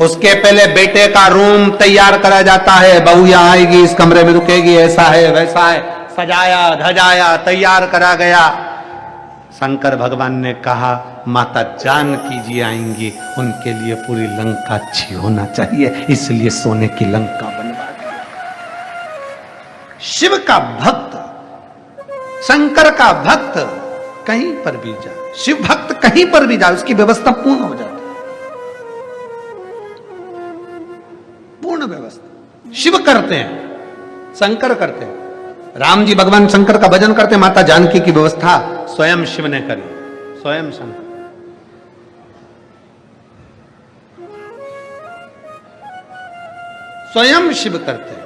उसके पहले बेटे का रूम तैयार करा जाता है। बहू यहां आएगी, इस कमरे में रुकेगी, ऐसा है वैसा है, सजाया धजाया तैयार करा गया। शंकर भगवान ने कहा माता जानकी जी आएंगी, उनके लिए पूरी लंका अच्छी होना चाहिए, इसलिए सोने की लंका बनवा दी। शिव का भक्त, शंकर का भक्त कहीं पर भी जाए, शिव भक्त कहीं पर भी जाए, उसकी व्यवस्था पूर्ण हो जाती है। पूर्ण व्यवस्था शिव करते हैं, शंकर करते हैं। राम जी भगवान शंकर का भजन करते, माता जानकी की व्यवस्था स्वयं शिव ने करी, स्वयं शंकर। स्वयं शिव करते हैं,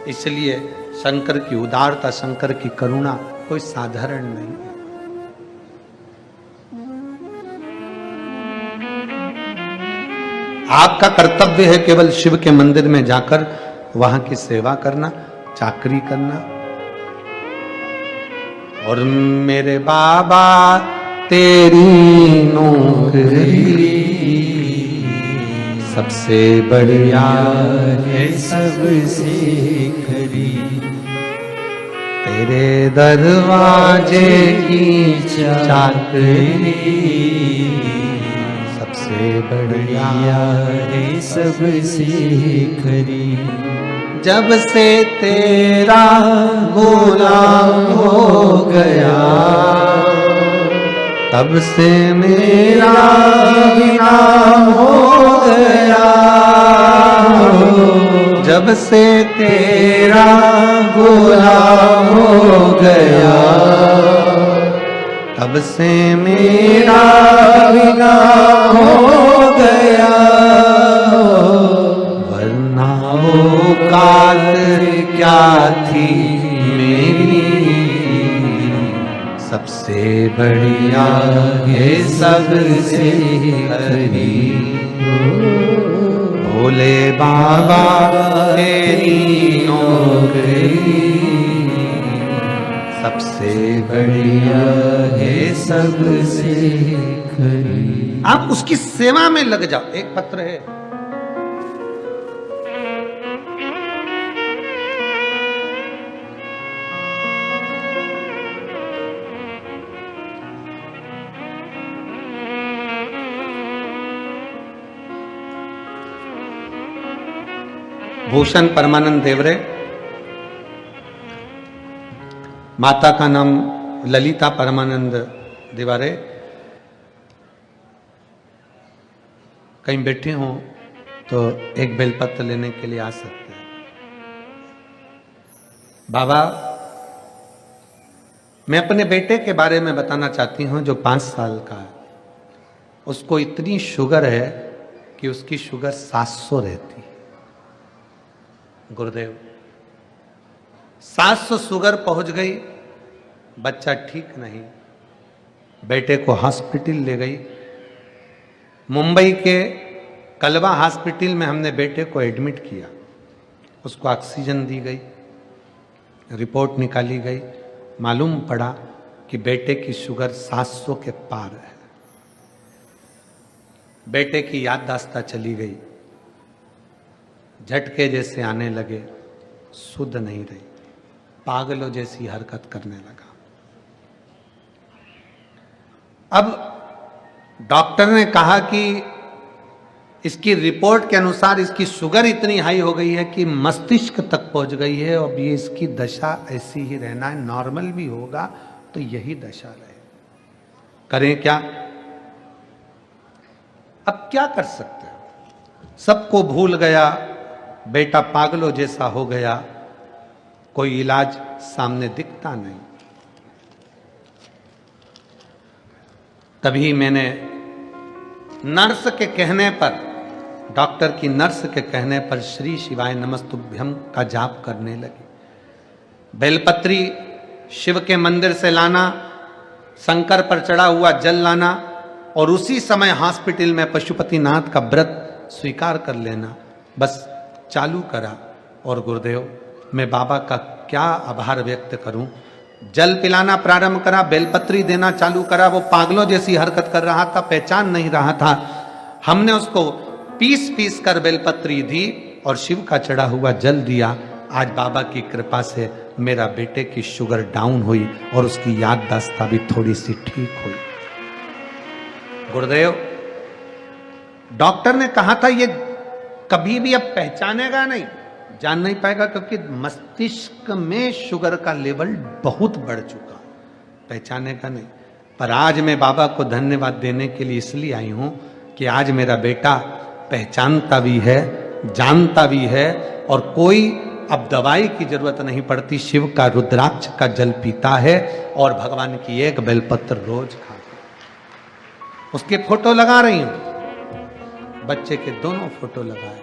इसलिए शंकर की उदारता, शंकर की करुणा कोई साधारण नहीं है। आपका कर्तव्य है केवल शिव के मंदिर में जाकर वहां की सेवा करना, चाकरी करना। और मेरे बाबा तेरी नौकरी सबसे बढ़िया है सबसे खरी। तेरे दरवाजे की चाकरी सबसे बढ़िया है सबसे खरी। जब से तेरा गुलाम हो गया तब से मेरा भी नाम हो गया। जब से तेरा गुलाम हो गया तब से मेरा भी नाम हो गया। वरना वो काल क्या थी मेरी सबसे बढ़िया है सबसे खरी। भोले बाबा तेरी नौकरी सबसे बढ़िया है सबसे खरी। आप उसकी सेवा में लग जाओ। एक पत्र है, भूषण परमानंद देवरे, माता का नाम ललिता परमानंद दिवारे। कहीं बैठे हों तो एक बेलपत्र लेने के लिए आ सकते हैं। बाबा, मैं अपने बेटे के बारे में बताना चाहती हूं जो 5 साल का है। उसको इतनी शुगर है कि उसकी शुगर 700 रहती है। गुरुदेव, 700 शुगर पहुंच गई, बच्चा ठीक नहीं। बेटे को हॉस्पिटल ले गई। मुंबई के कलवा हॉस्पिटल में हमने बेटे को एडमिट किया। उसको ऑक्सीजन दी गई, रिपोर्ट निकाली गई, मालूम पड़ा कि बेटे की शुगर 700 के पार है। बेटे की याददाश्त चली गई, झटके जैसे आने लगे, शुद्ध नहीं रही, पागलों जैसी हरकत करने लगा। अब डॉक्टर ने कहा कि इसकी रिपोर्ट के अनुसार इसकी शुगर इतनी हाई हो गई है कि मस्तिष्क तक पहुंच गई है। अब ये इसकी दशा ऐसी ही रहना है, नॉर्मल भी होगा तो यही दशा रहे। करें क्या? अब क्या कर सकते हैं? सबको भूल गया, बेटा पागलों जैसा हो गया, कोई इलाज सामने दिखता नहीं। तभी मैंने नर्स के कहने पर, डॉक्टर की नर्स के कहने पर श्री शिवाय नमस्तुभ्यम का जाप करने लगी। बेलपत्री शिव के मंदिर से लाना, शंकर पर चढ़ा हुआ जल लाना और उसी समय हॉस्पिटल में पशुपतिनाथ का व्रत स्वीकार कर लेना, बस चालू करा। और गुरुदेव, मैं बाबा का क्या आभार व्यक्त करूं। जल पिलाना प्रारंभ करा, बेलपत्री देना चालू करा। वो पागलों जैसी हरकत कर रहा था, पहचान नहीं रहा था। हमने उसको पीस पीस कर बेलपत्री दी और शिव का चढ़ा हुआ जल दिया। आज बाबा की कृपा से मेरा बेटे की शुगर डाउन हुई और उसकी याददाश्त भी थोड़ी सी ठीक हुई। गुरुदेव, डॉक्टर ने कहा था ये कभी भी अब पहचानेगा नहीं, जान नहीं पाएगा, क्योंकि मस्तिष्क में शुगर का लेवल बहुत बढ़ चुका, पहचानेगा नहीं। पर आज मैं बाबा को धन्यवाद देने के लिए इसलिए आई हूं कि आज मेरा बेटा पहचानता भी है, जानता भी है और कोई अब दवाई की जरूरत नहीं पड़ती। शिव का रुद्राक्ष का जल पीता है और भगवान की एक बेलपत्र रोज खाता। उसके फोटो लगा रही हूं, बच्चे के दोनों फोटो लगाए।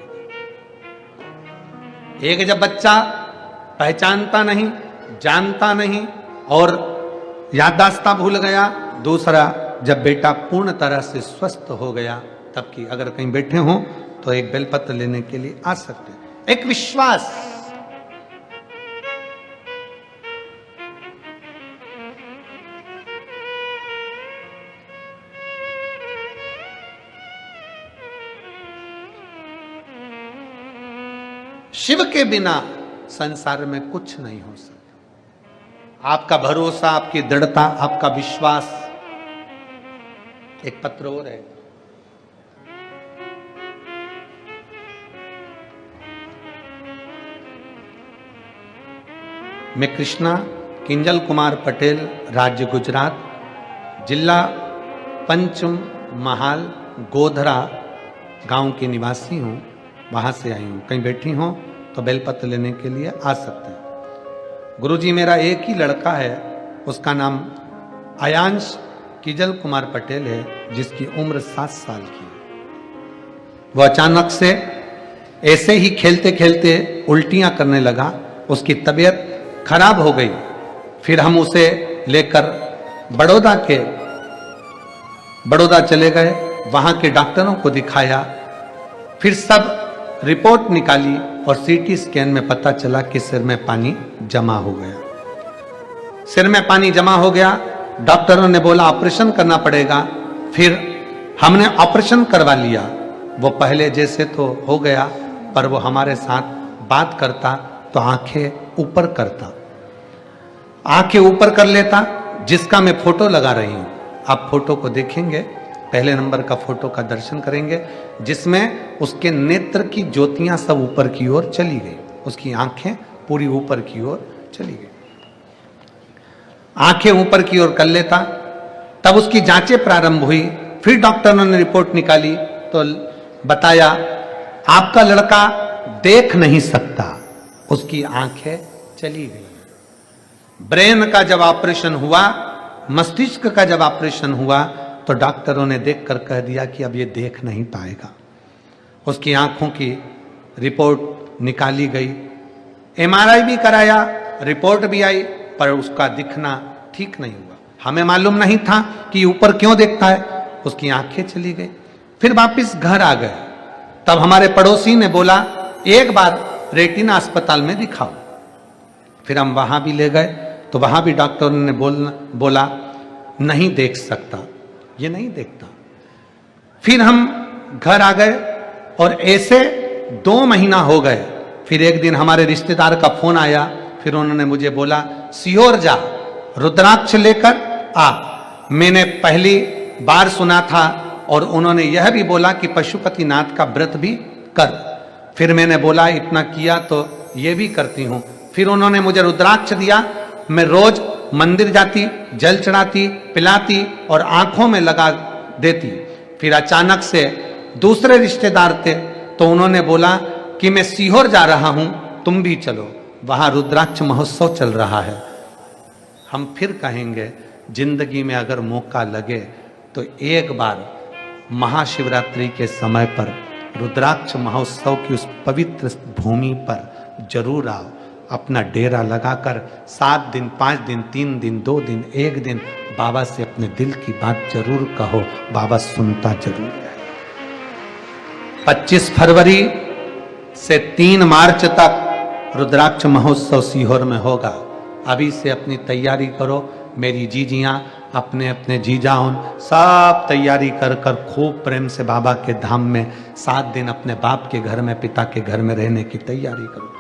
एक जब बच्चा पहचानता नहीं, जानता नहीं और याददाश्त भूल गया, दूसरा जब बेटा पूर्ण तरह से स्वस्थ हो गया तब की। अगर कहीं बैठे हों तो एक बेलपत्र लेने के लिए आ सकते हैं। एक विश्वास, शिव के बिना संसार में कुछ नहीं हो सकता। आपका भरोसा, आपकी दृढ़ता, आपका विश्वास। एक पत्र और है, मैं कृष्णा किंजल कुमार पटेल, राज्य गुजरात, जिला पंचम महाल, गोधरा गांव की निवासी हूं। वहां से आई हूं। कहीं बैठी हो तो बेलपत्र लेने के लिए आ सकते हैं। गुरुजी, मेरा एक ही लड़का है, उसका नाम आयांश किजल कुमार पटेल है, जिसकी उम्र 7 साल की है। वो अचानक से ऐसे ही खेलते खेलते उल्टियां करने लगा। उसकी तबीयत खराब हो गई। फिर हम उसे लेकर बड़ौदा चले गए। वहां के डॉक्टरों को दिखाया। फिर सब रिपोर्ट निकाली और सीटी स्कैन में पता चला कि सिर में पानी जमा हो गया। सिर में पानी जमा हो गया। डॉक्टरों ने बोला ऑपरेशन करना पड़ेगा। फिर हमने ऑपरेशन करवा लिया। वो पहले जैसे तो हो गया, पर वो हमारे साथ बात करता तो आंखें ऊपर करता, आंखें ऊपर कर लेता, जिसका मैं फोटो लगा रही हूं। आप फोटो को देखेंगे, पहले नंबर का फोटो का दर्शन करेंगे, जिसमें उसके नेत्र की ज्योतियां सब ऊपर की ओर चली गई। उसकी आंखें पूरी ऊपर की ओर चली गई। आंखें ऊपर की ओर कर लेता। तब उसकी जांचें प्रारंभ हुई। फिर डॉक्टरों ने रिपोर्ट निकाली तो बताया आपका लड़का देख नहीं सकता, उसकी आंखें चली गई। ब्रेन का जब ऑपरेशन हुआ, मस्तिष्क का जब ऑपरेशन हुआ, तो डॉक्टरों ने देखकर कह दिया कि अब ये देख नहीं पाएगा। उसकी आंखों की रिपोर्ट निकाली गई, एमआरआई भी कराया, रिपोर्ट भी आई, पर उसका दिखना ठीक नहीं हुआ। हमें मालूम नहीं था कि ऊपर क्यों देखता है। उसकी आंखें चली गई। फिर वापस घर आ गए। तब हमारे पड़ोसी ने बोला एक बार रेटिना अस्पताल में दिखाओ। फिर हम वहां भी ले गए तो वहां भी डॉक्टर ने बोला नहीं देख सकता, ये नहीं देखता। फिर हम घर आ गए और ऐसे 2 महीना हो गए। फिर एक दिन हमारे रिश्तेदार का फोन आया। फिर उन्होंने मुझे बोला सीहोर जा, रुद्राक्ष लेकर आ। मैंने पहली बार सुना था और उन्होंने यह भी बोला कि पशुपतिनाथ का व्रत भी कर। फिर मैंने बोला इतना किया तो ये भी करती हूं। फिर उन्होंने मुझे रुद्राक्ष दिया। मैं रोज मंदिर जाती, जल चढ़ाती, पिलाती और आंखों में लगा देती। फिर अचानक से दूसरे रिश्तेदार थे तो उन्होंने बोला कि मैं सीहोर जा रहा हूं, तुम भी चलो, वहां रुद्राक्ष महोत्सव चल रहा है। हम फिर कहेंगे जिंदगी में अगर मौका लगे तो एक बार महाशिवरात्रि के समय पर रुद्राक्ष महोत्सव की उस पवित्र भूमि पर जरूर आओ। अपना डेरा लगाकर 7 दिन, 5 दिन, 3 दिन, 2 दिन, 1 दिन बाबा से अपने दिल की बात जरूर कहो, बाबा सुनता जरूर है। 25 फरवरी से 3 मार्च तक रुद्राक्ष महोत्सव सीहोर में होगा। अभी से अपनी तैयारी करो। मेरी जीजियां, अपने अपने जीजाओं, सब तैयारी कर कर खूब प्रेम से बाबा के धाम में 7 दिन अपने बाप के घर में, पिता के घर में रहने की तैयारी करो।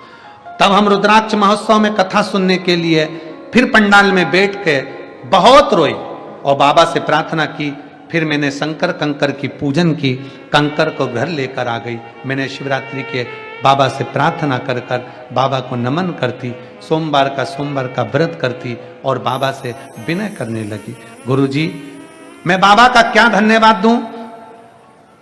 तब हम रुद्राक्ष महोत्सव में कथा सुनने के लिए फिर पंडाल में बैठ के बहुत रोई और बाबा से प्रार्थना की। फिर मैंने शंकर कंकर की पूजन की, कंकर को घर लेकर आ गई। मैंने शिवरात्रि के बाबा से प्रार्थना कर कर बाबा को नमन करती, सोमवार का व्रत करती और बाबा से विनय करने लगी। गुरुजी, मैं बाबा का क्या धन्यवाद दूं।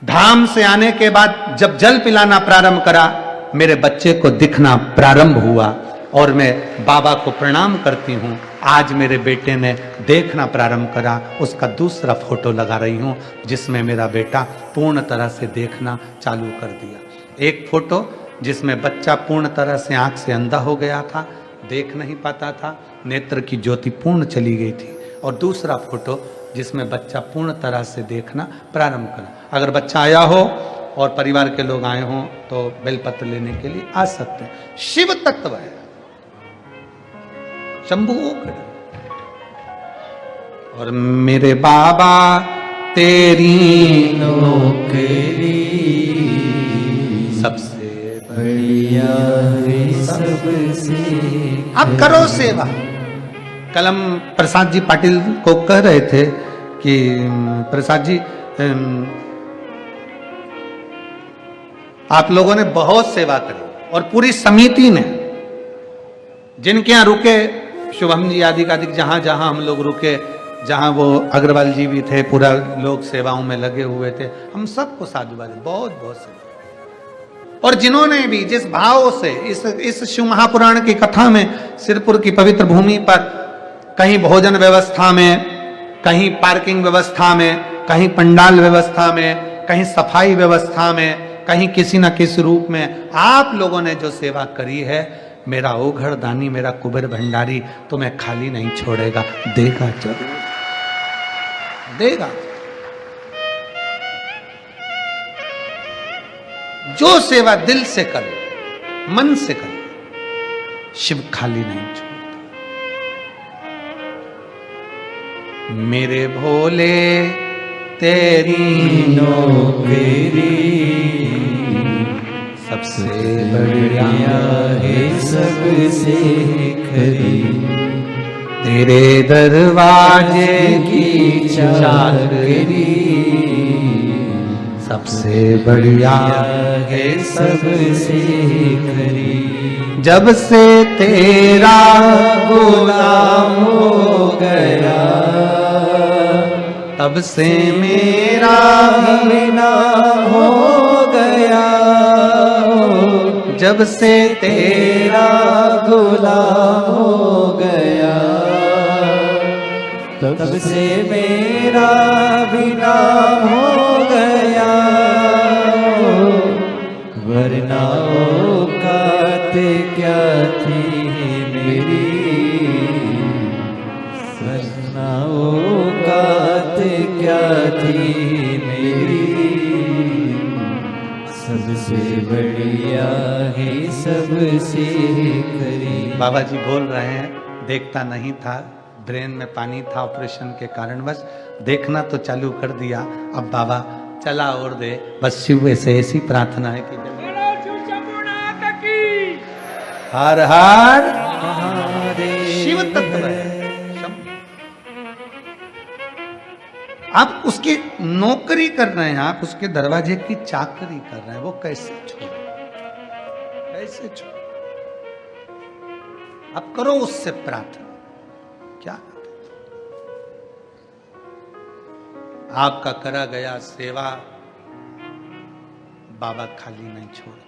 धाम से आने के बाद जब जल पिलाना प्रारंभ करा, मेरे बच्चे को दिखना प्रारंभ हुआ और मैं बाबा को प्रणाम करती हूँ। आज मेरे बेटे ने देखना प्रारंभ करा। उसका दूसरा फोटो लगा रही हूँ जिसमें मेरा बेटा पूर्ण तरह से देखना चालू कर दिया। एक फोटो जिसमें बच्चा पूर्ण तरह से आंख से अंधा हो गया था, देख नहीं पाता था, नेत्र की ज्योति पूर्ण चली गई थी। और दूसरा फोटो जिसमें बच्चा पूर्ण तरह से देखना प्रारंभ करा। अगर बच्चा आया हो और परिवार के लोग आए हों तो बेलपत्र लेने के लिए आ सकते हैं। शिव तत्व है, शंभू खड़े। और मेरे बाबा तेरी नौकरी सबसे बढ़िया है सबसे। आप करो सेवा। कल हम प्रसाद जी पाटिल को कह रहे थे कि प्रसाद जी आप लोगों ने बहुत सेवा करी और पूरी समिति ने, जिनके यहाँ रुके, शुभम जी आदि आदि जहां जहां हम लोग रुके, जहां वो अग्रवाल जी भी थे, पूरा लोग सेवाओं में लगे हुए थे, हम सबको साधुवाद, बहुत बहुत सेवा। और जिन्होंने भी जिस भाव से इस शिव महापुराण की कथा में सिरपुर की पवित्र भूमि पर कहीं भोजन व्यवस्था में, कहीं पार्किंग व्यवस्था में, कहीं पंडाल व्यवस्था में, कहीं सफाई व्यवस्था में, कहीं किसी न किसी रूप में आप लोगों ने जो सेवा करी है, मेरा ओघड़ दानी, मेरा कुबेर भंडारी तुम्हें खाली नहीं छोड़ेगा, देगा जरूर देगा। जो सेवा दिल से करो, मन से करो, शिव खाली नहीं छोड़ता। मेरे भोले तेरी नौकरी सबसे बढ़िया है सबसे खरी। तेरे दरवाजे की चाकरी सबसे बढ़िया है सबसे खरी। जब से तेरा गुलाम हो गया, तब से मेरा बिना हो गया। जब से तेरा गुलाम हो गया, तब से मेरा बिना हो गया। वरना औकात क्या थी मेरी, वरना औकात क्या थी मेरी। सबसे बढ़िया है सबसे खरी। बाबा जी बोल रहे हैं, देखता नहीं था, ब्रेन में पानी था ऑपरेशन के कारणवश, देखना तो चालू कर दिया, अब बाबा चला और दे। बस शिव से ऐसी प्रार्थना है कि हर हर शिव तत्व है। आप उसकी नौकरी कर रहे हैं, आप उसके दरवाजे की चाकरी कर रहे हैं, वो कैसे छोड़े, कैसे छोड़े? आप करो उससे प्रार्थना। क्या आपका करा गया सेवा बाबा खाली नहीं छोड़ता।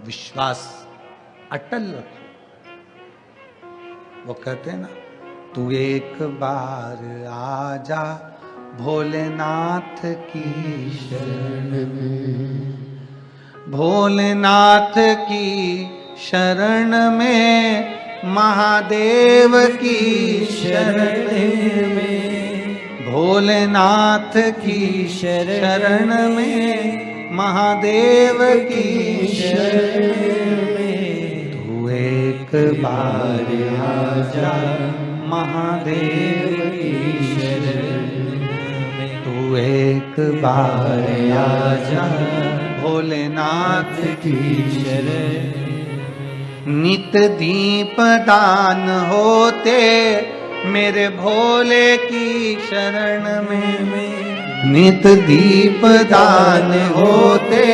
विश्वास अटल रखो। वो कहते हैं ना, तू एक बार आजा भोलेनाथ की शरण में, भोलेनाथ की शरण में, महादेव की शरण में, भोलेनाथ की शरण में, महादेव की शरण में। तू एक बार आजा महादेव की शरण में, तू एक बार आजा भोलेनाथ की शरण। नित दीप दान होते मेरे भोले की शरण में, नित दीप दान होते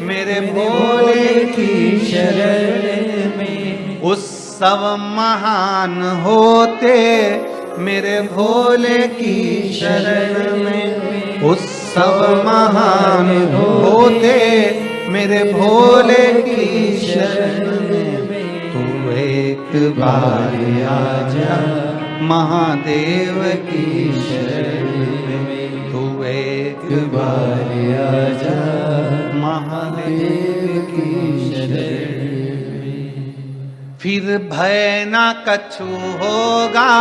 मेरे भोले की शरण में। उत्सव महान होते मेरे भोले की शरण में, उत्सव महान होते मेरे भोले की शरण में। तू एक बार आजा महादेव की शरण में, तू एक बार आजा महादेव की शरण में। फिर भय ना कछु होगा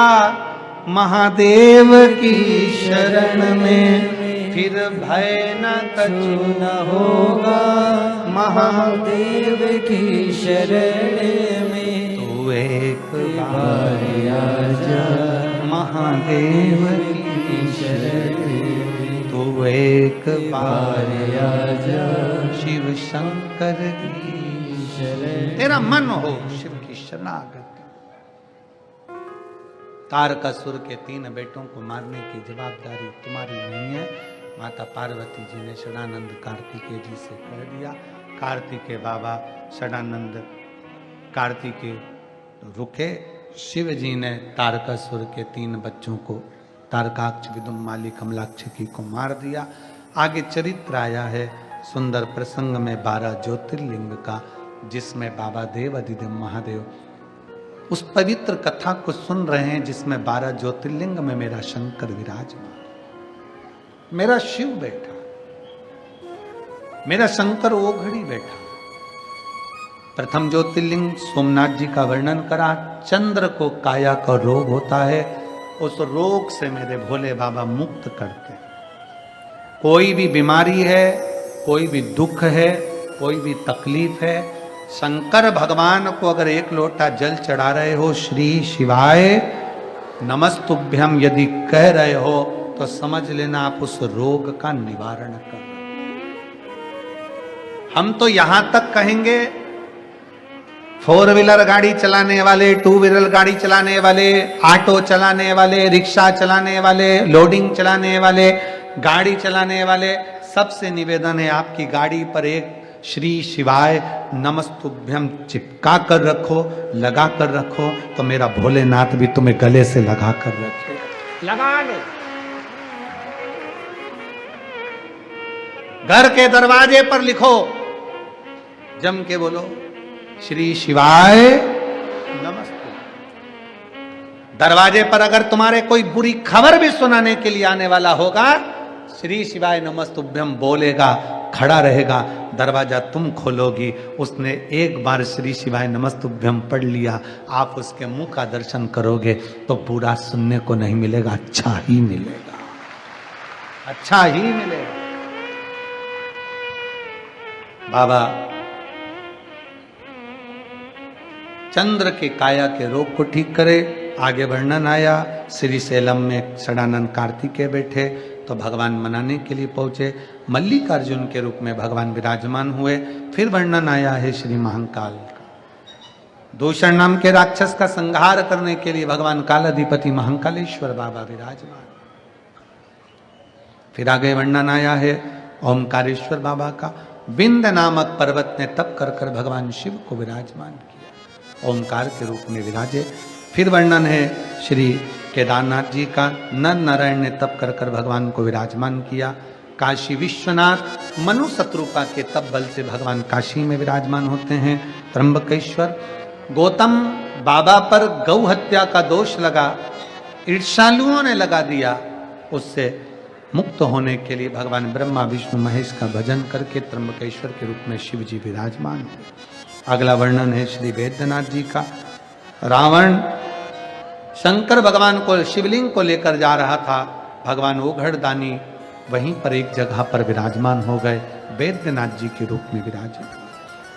महादेव की शरण में, फिर भय न कछु न होगा महादेव की शरण में। तू एक बार आजा महादेव की शरण में, तू तू एक बार बार आजा शिव शंकर की शरण। तेरा मन हो शिव की शरणागति। तारकासुर के 3 बेटों को मारने की जवाबदारी तुम्हारी नहीं है। माता पार्वती जी ने षडानंद कार्तिकेय जी से कह दिया। कार्तिकेय बाबा षडानंद कार्तिकेय रुके। शिव जी ने तारकासुर के 3 बच्चों को तारकाक्ष, विदुम्माली, कमलाक्षकी को मार दिया। आगे चरित्र आया है सुंदर प्रसंग में 12 ज्योतिर्लिंग का, जिसमें बाबा देव अधिदेव महादेव उस पवित्र कथा को सुन रहे हैं जिसमें 12 ज्योतिर्लिंग में मेरा शंकर विराजमान, मेरा शिव बैठा, मेरा शंकर ओघड़ी बैठा। प्रथम ज्योतिर्लिंग सोमनाथ जी का वर्णन करा। चंद्र को काया का रोग होता है, उस रोग से मेरे भोले बाबा मुक्त करते हैं। कोई भी बीमारी है, कोई भी दुख है, कोई भी तकलीफ है, शंकर भगवान को अगर 1 लोटा जल चढ़ा रहे हो, श्री शिवाय नमस्तुभ्यम यदि कह रहे हो, तो समझ लेना आप उस रोग का निवारण कर रहे हो। हम तो यहां तक कहेंगे 4 व्हीलर गाड़ी चलाने वाले, 2 व्हीलर गाड़ी चलाने वाले, ऑटो चलाने वाले, रिक्शा चलाने वाले, लोडिंग चलाने वाले, गाड़ी चलाने वाले, सबसे निवेदन है आपकी गाड़ी पर एक श्री शिवाय नमस्तुभ्यम चिपका कर रखो, लगा कर रखो, तो मेरा भोलेनाथ भी तुम्हें गले से लगा कर रखे। लगा लो। घर के दरवाजे पर लिखो, जम के बोलो श्री शिवाय नमस्ते। दरवाजे पर अगर तुम्हारे कोई बुरी खबर भी सुनाने के लिए आने वाला होगा, श्री शिवाय नमस्तुभ्यम बोलेगा, खड़ा रहेगा, दरवाजा तुम खोलोगी। उसने एक बार श्री शिवाय नमस्तुभ्यम पढ़ लिया, आप उसके मुंह का दर्शन करोगे तो बुरा सुनने को नहीं मिलेगा, अच्छा ही मिलेगा, अच्छा ही मिलेगा। बाबा चंद्र के काया के रोग को ठीक करे। आगे वर्णन आया, श्री सेलम में षडानंद कार्तिकेय बैठे तो भगवान मनाने के लिए पहुंचे। मल्लिकार्जुन के रूप में भगवान विराजमान हुए। फिर वर्णन आया है श्री महाकाल का। दूषण नाम के राक्षस का संहार करने के लिए भगवान कालाधिपति महाकालेश्वर बाबा विराजमान। फिर आगे वर्णन आया है ओमकारेश्वर बाबा का। विंद नामक पर्वत ने तप कर कर भगवान शिव को विराजमान किया, ओमकार के रूप में विराजे। फिर वर्णन है श्री केदारनाथ जी का। नर नारायण ने तप कर कर भगवान को विराजमान किया। काशी विश्वनाथ मनु शत्रुपा के तप बल से भगवान काशी में विराजमान होते हैं। त्र्यंबकेश्वर गौतम बाबा पर गौ हत्या का दोष लगा, ईर्ष्यालुओं ने लगा दिया, उससे मुक्त होने के लिए भगवान ब्रह्मा विष्णु महेश का भजन करके त्र्यंबकेश्वर के रूप में शिव जी विराजमान हुए। अगला वर्णन है श्री वैद्यनाथ जी का। रावण शंकर भगवान को शिवलिंग को लेकर जा रहा था, भगवान ओघड़दानी वहीं पर एक जगह पर विराजमान हो गए, वैद्यनाथ जी के रूप में विराजे।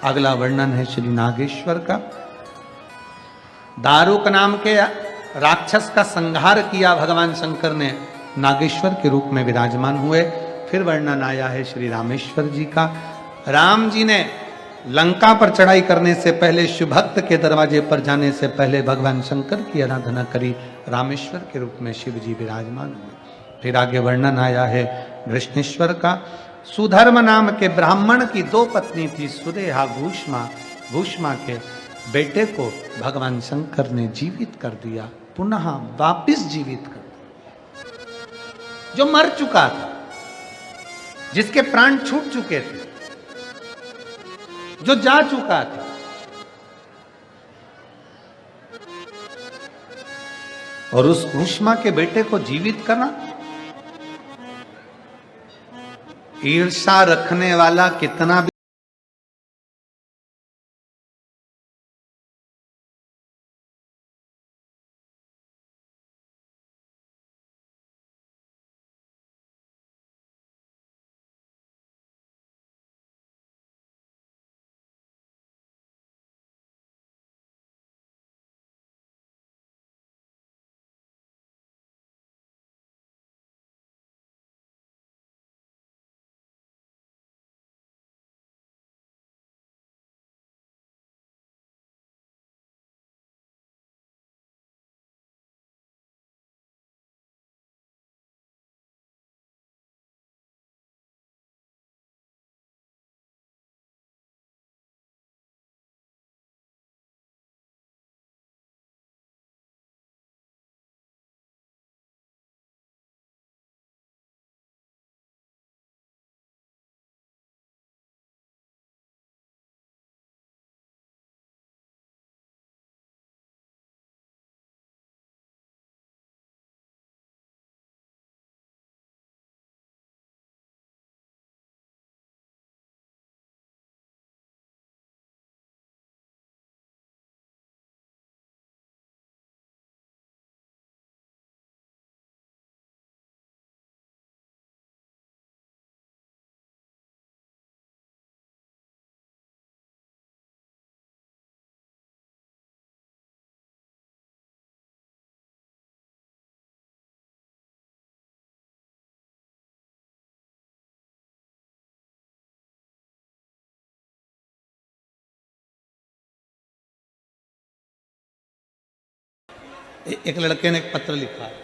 अगला वर्णन है श्री नागेश्वर का। दारुक नाम के राक्षस का संहार किया भगवान शंकर ने, नागेश्वर के रूप में विराजमान हुए। फिर वर्णन आया है श्री रामेश्वर जी का। राम जी ने लंका पर चढ़ाई करने से पहले, शिवभक्त के दरवाजे पर जाने से पहले भगवान शंकर की आराधना करी, रामेश्वर के रूप में शिव जी विराजमान हुए। फिर आगे वर्णन आया है कृष्णेश्वर का। सुधर्म नाम के ब्राह्मण की 2 पत्नी थी, सुदेहा भूष्मा। भूष्मा के बेटे को भगवान शंकर ने जीवित कर दिया, पुनः वापिस जीवित कर दिया। जो मर चुका था, जिसके प्राण छूट चुके थे, जो जा चुका था, और उस भूष्मा के बेटे को जीवित करना। ईर्ष्या रखने वाला कितना भी एक लड़के ने एक पत्र लिखा है,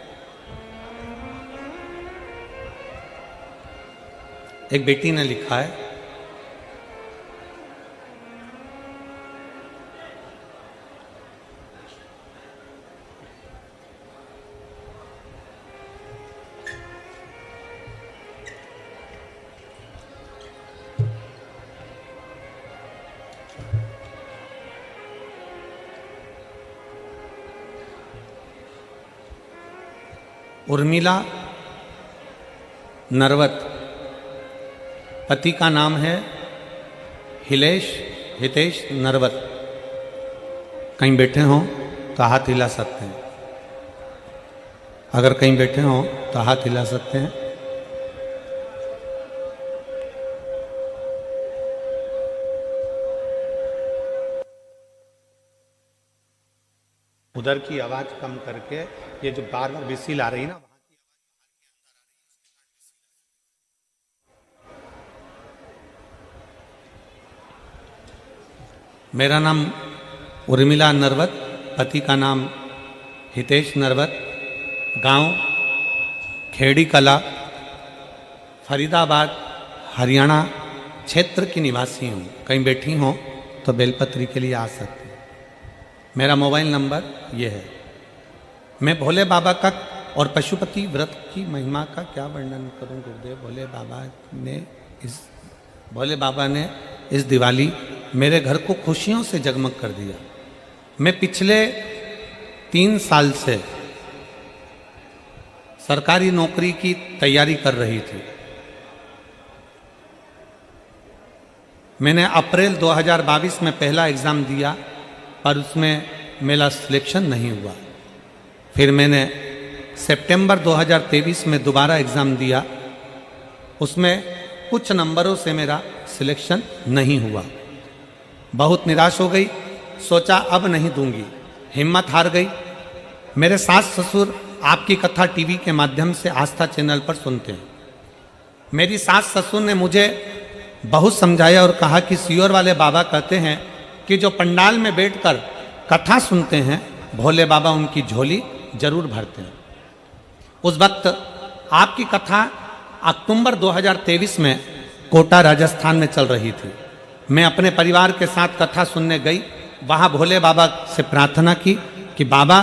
एक बेटी ने लिखा है, उर्मिला नरवत, पति का नाम है हितेश नरवत। कहीं बैठे हों तो हाथ हिला सकते हैं, अगर कहीं बैठे हों तो हाथ हिला सकते हैं। उधर की आवाज कम करके, ये जो बार बार विसिल आ रही ना, मेरा नाम उर्मिला नरवत, पति का नाम हितेश नरवत, गांव खेड़ी कला, फरीदाबाद, हरियाणा क्षेत्र की निवासी हूँ। कहीं बैठी हों तो बेलपत्री के लिए आ सकती हैं। मेरा मोबाइल नंबर ये है। मैं भोले बाबा का और पशुपति व्रत की महिमा का क्या वर्णन करूं गुरुदेव। भोले बाबा ने इस दिवाली मेरे घर को खुशियों से जगमग कर दिया। मैं पिछले 3 साल से सरकारी नौकरी की तैयारी कर रही थी। मैंने अप्रैल 2022 में पहला एग्ज़ाम दिया, पर उसमें मेरा सिलेक्शन नहीं हुआ। फिर मैंने सितंबर 2023 में दोबारा एग्ज़ाम दिया, उसमें कुछ नंबरों से मेरा सिलेक्शन नहीं हुआ। बहुत निराश हो गई, सोचा अब नहीं दूंगी, हिम्मत हार गई। मेरे सास ससुर आपकी कथा टीवी के माध्यम से आस्था चैनल पर सुनते हैं। मेरी सास ससुर ने मुझे बहुत समझाया और कहा कि सियोर वाले बाबा कहते हैं कि जो पंडाल में बैठकर कथा सुनते हैं, भोले बाबा उनकी झोली जरूर भरते हैं। उस वक्त आपकी कथा अक्टूबर 2023 में कोटा राजस्थान में चल रही थी। मैं अपने परिवार के साथ कथा सुनने गई। वहाँ भोले बाबा से प्रार्थना की कि बाबा,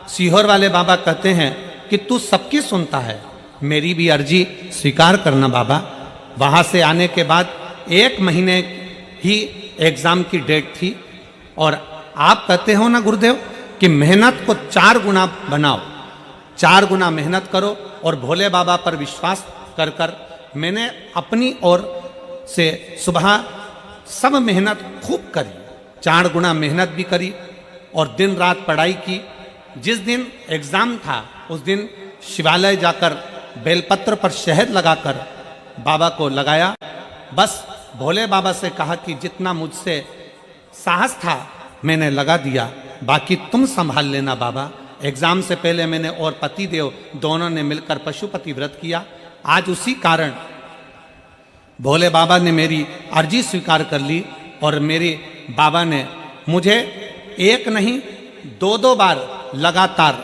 सीहोर वाले बाबा कहते हैं कि तू सबकी सुनता है, मेरी भी अर्जी स्वीकार करना बाबा। वहाँ से आने के बाद 1 महीने ही एग्ज़ाम की डेट थी और आप कहते हो ना गुरुदेव कि मेहनत को 4 गुना बनाओ, 4 गुना मेहनत करो और भोले बाबा पर विश्वास कर कर मैंने अपनी ओर से सुबह सब मेहनत खूब करी, 4 गुना मेहनत भी करी और दिन रात पढ़ाई की। जिस दिन एग्ज़ाम था उस दिन शिवालय जाकर बेलपत्र पर शहद लगाकर बाबा को लगाया। बस भोले बाबा से कहा कि जितना मुझसे साहस था मैंने लगा दिया, बाकी तुम संभाल लेना बाबा। एग्ज़ाम से पहले मैंने और पति देव दोनों ने मिलकर पशुपति व्रत किया। आज उसी कारण भोले बाबा ने मेरी अर्जी स्वीकार कर ली और मेरे बाबा ने मुझे 1 नहीं 2 बार लगातार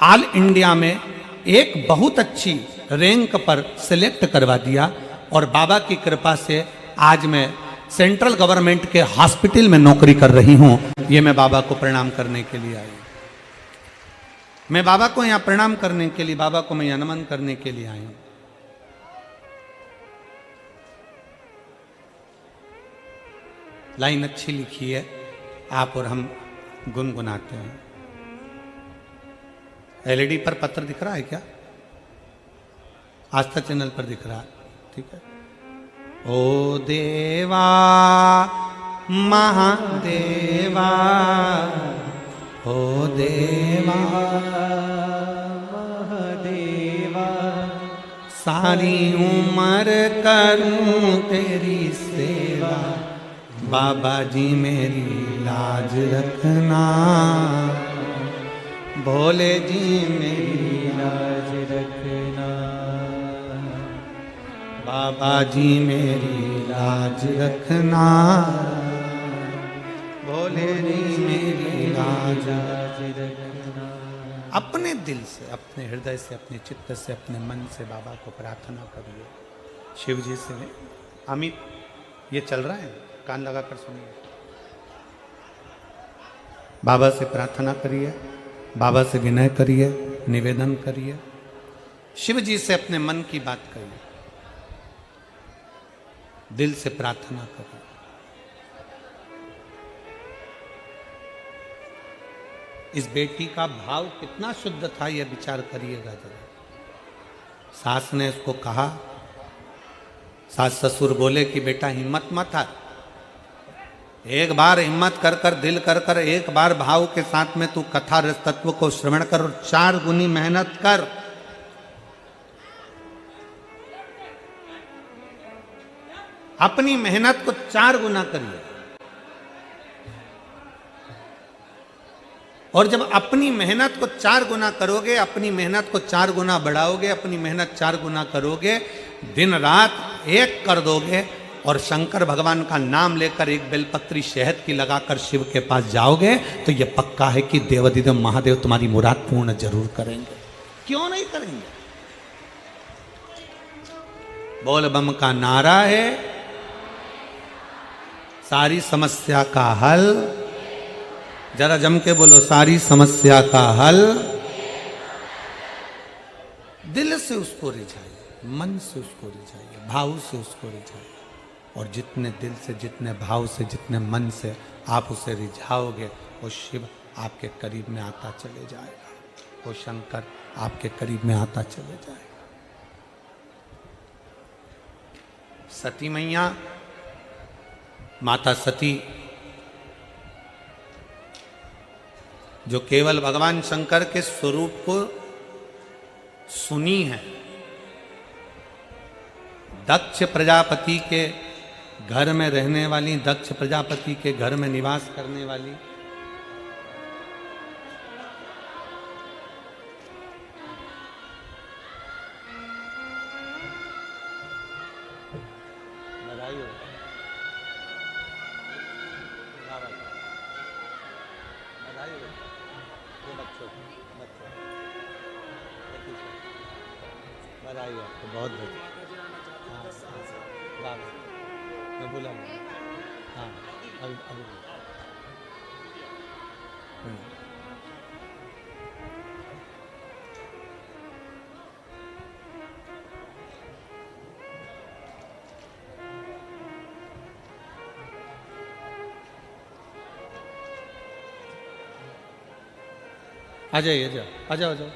ऑल इंडिया में एक बहुत अच्छी रैंक पर सिलेक्ट करवा दिया। और बाबा की कृपा से आज मैं सेंट्रल गवर्नमेंट के हॉस्पिटल में नौकरी कर रही हूँ। ये मैं बाबा को प्रणाम करने के लिए आई। मैं बाबा को यहाँ प्रणाम करने के लिए, बाबा को मैं यहाँ नमन करने के लिए आई हूँ। लाइन अच्छी लिखी है, आप और हम गुनगुनाते हैं। एलईडी पर पत्र दिख रहा है क्या? आस्था चैनल पर दिख रहा है, ठीक है। ओ देवा महादेवा, ओ देवा महादेवा, सारी उम्र करूं तेरी सेवा, बाबा जी मेरी लाज रखना, भोले जी मेरी लाज रखना, बाबा जी मेरी लाज रखना, भोले जी मेरी लाज रखना। दिल से, अपने हृदय से, अपने चित्त से, अपने मन से बाबा को प्रार्थना करिए। शिव जी से अमित, ये चल रहा है, कान लगाकर सुनिए। बाबा से प्रार्थना करिए, बाबा से विनय करिए, निवेदन करिए, शिव जी से अपने मन की बात करिए, दिल से प्रार्थना करिए। इस बेटी का भाव कितना शुद्ध था, यह विचार करिएगा जरा। सास ने इसको कहा, सास ससुर बोले कि बेटा हिम्मत मत हार, एक बार हिम्मत कर कर, दिल कर कर, एक बार भाव के साथ में तू कथा रस तत्व को श्रवण कर और 4 गुनी मेहनत कर। अपनी मेहनत को 4 गुना करिए। और जब अपनी मेहनत को 4 गुना करोगे, अपनी मेहनत को 4 गुना बढ़ाओगे, अपनी मेहनत 4 गुना करोगे, दिन रात एक कर दोगे और शंकर भगवान का नाम लेकर एक बेलपत्री शहद की लगाकर शिव के पास जाओगे, तो यह पक्का है कि देवाधिदेव महादेव तुम्हारी मुराद पूर्ण जरूर करेंगे। क्यों नहीं करेंगे? बोल बम का नारा है, सारी समस्या का हल। जरा जम के बोलो, सारी समस्या का हल। दिल से उसको रिझाइए, मन से उसको रिझाइए, भाव से उसको रिझाइए। और जितने दिल से, जितने भाव से, जितने मन से आप उसे रिझाओगे, वो शिव आपके करीब में आता चले जाएगा, वो शंकर आपके करीब में आता चले जाएगा। सती मैया, माता सती, जो केवल भगवान शंकर के स्वरूप को सुनी है, दक्ष प्रजापति के घर में रहने वाली, दक्ष प्रजापति के घर में निवास करने वाली, बधाई हो, बधाई हो, ये बच्चों बधाई हो आपको, बहुत बहुत। हाँ, मैं बोला नहीं, हाँ अभी अभी आ जाइए, आ जाओ, आ जाओ, आ जाओ।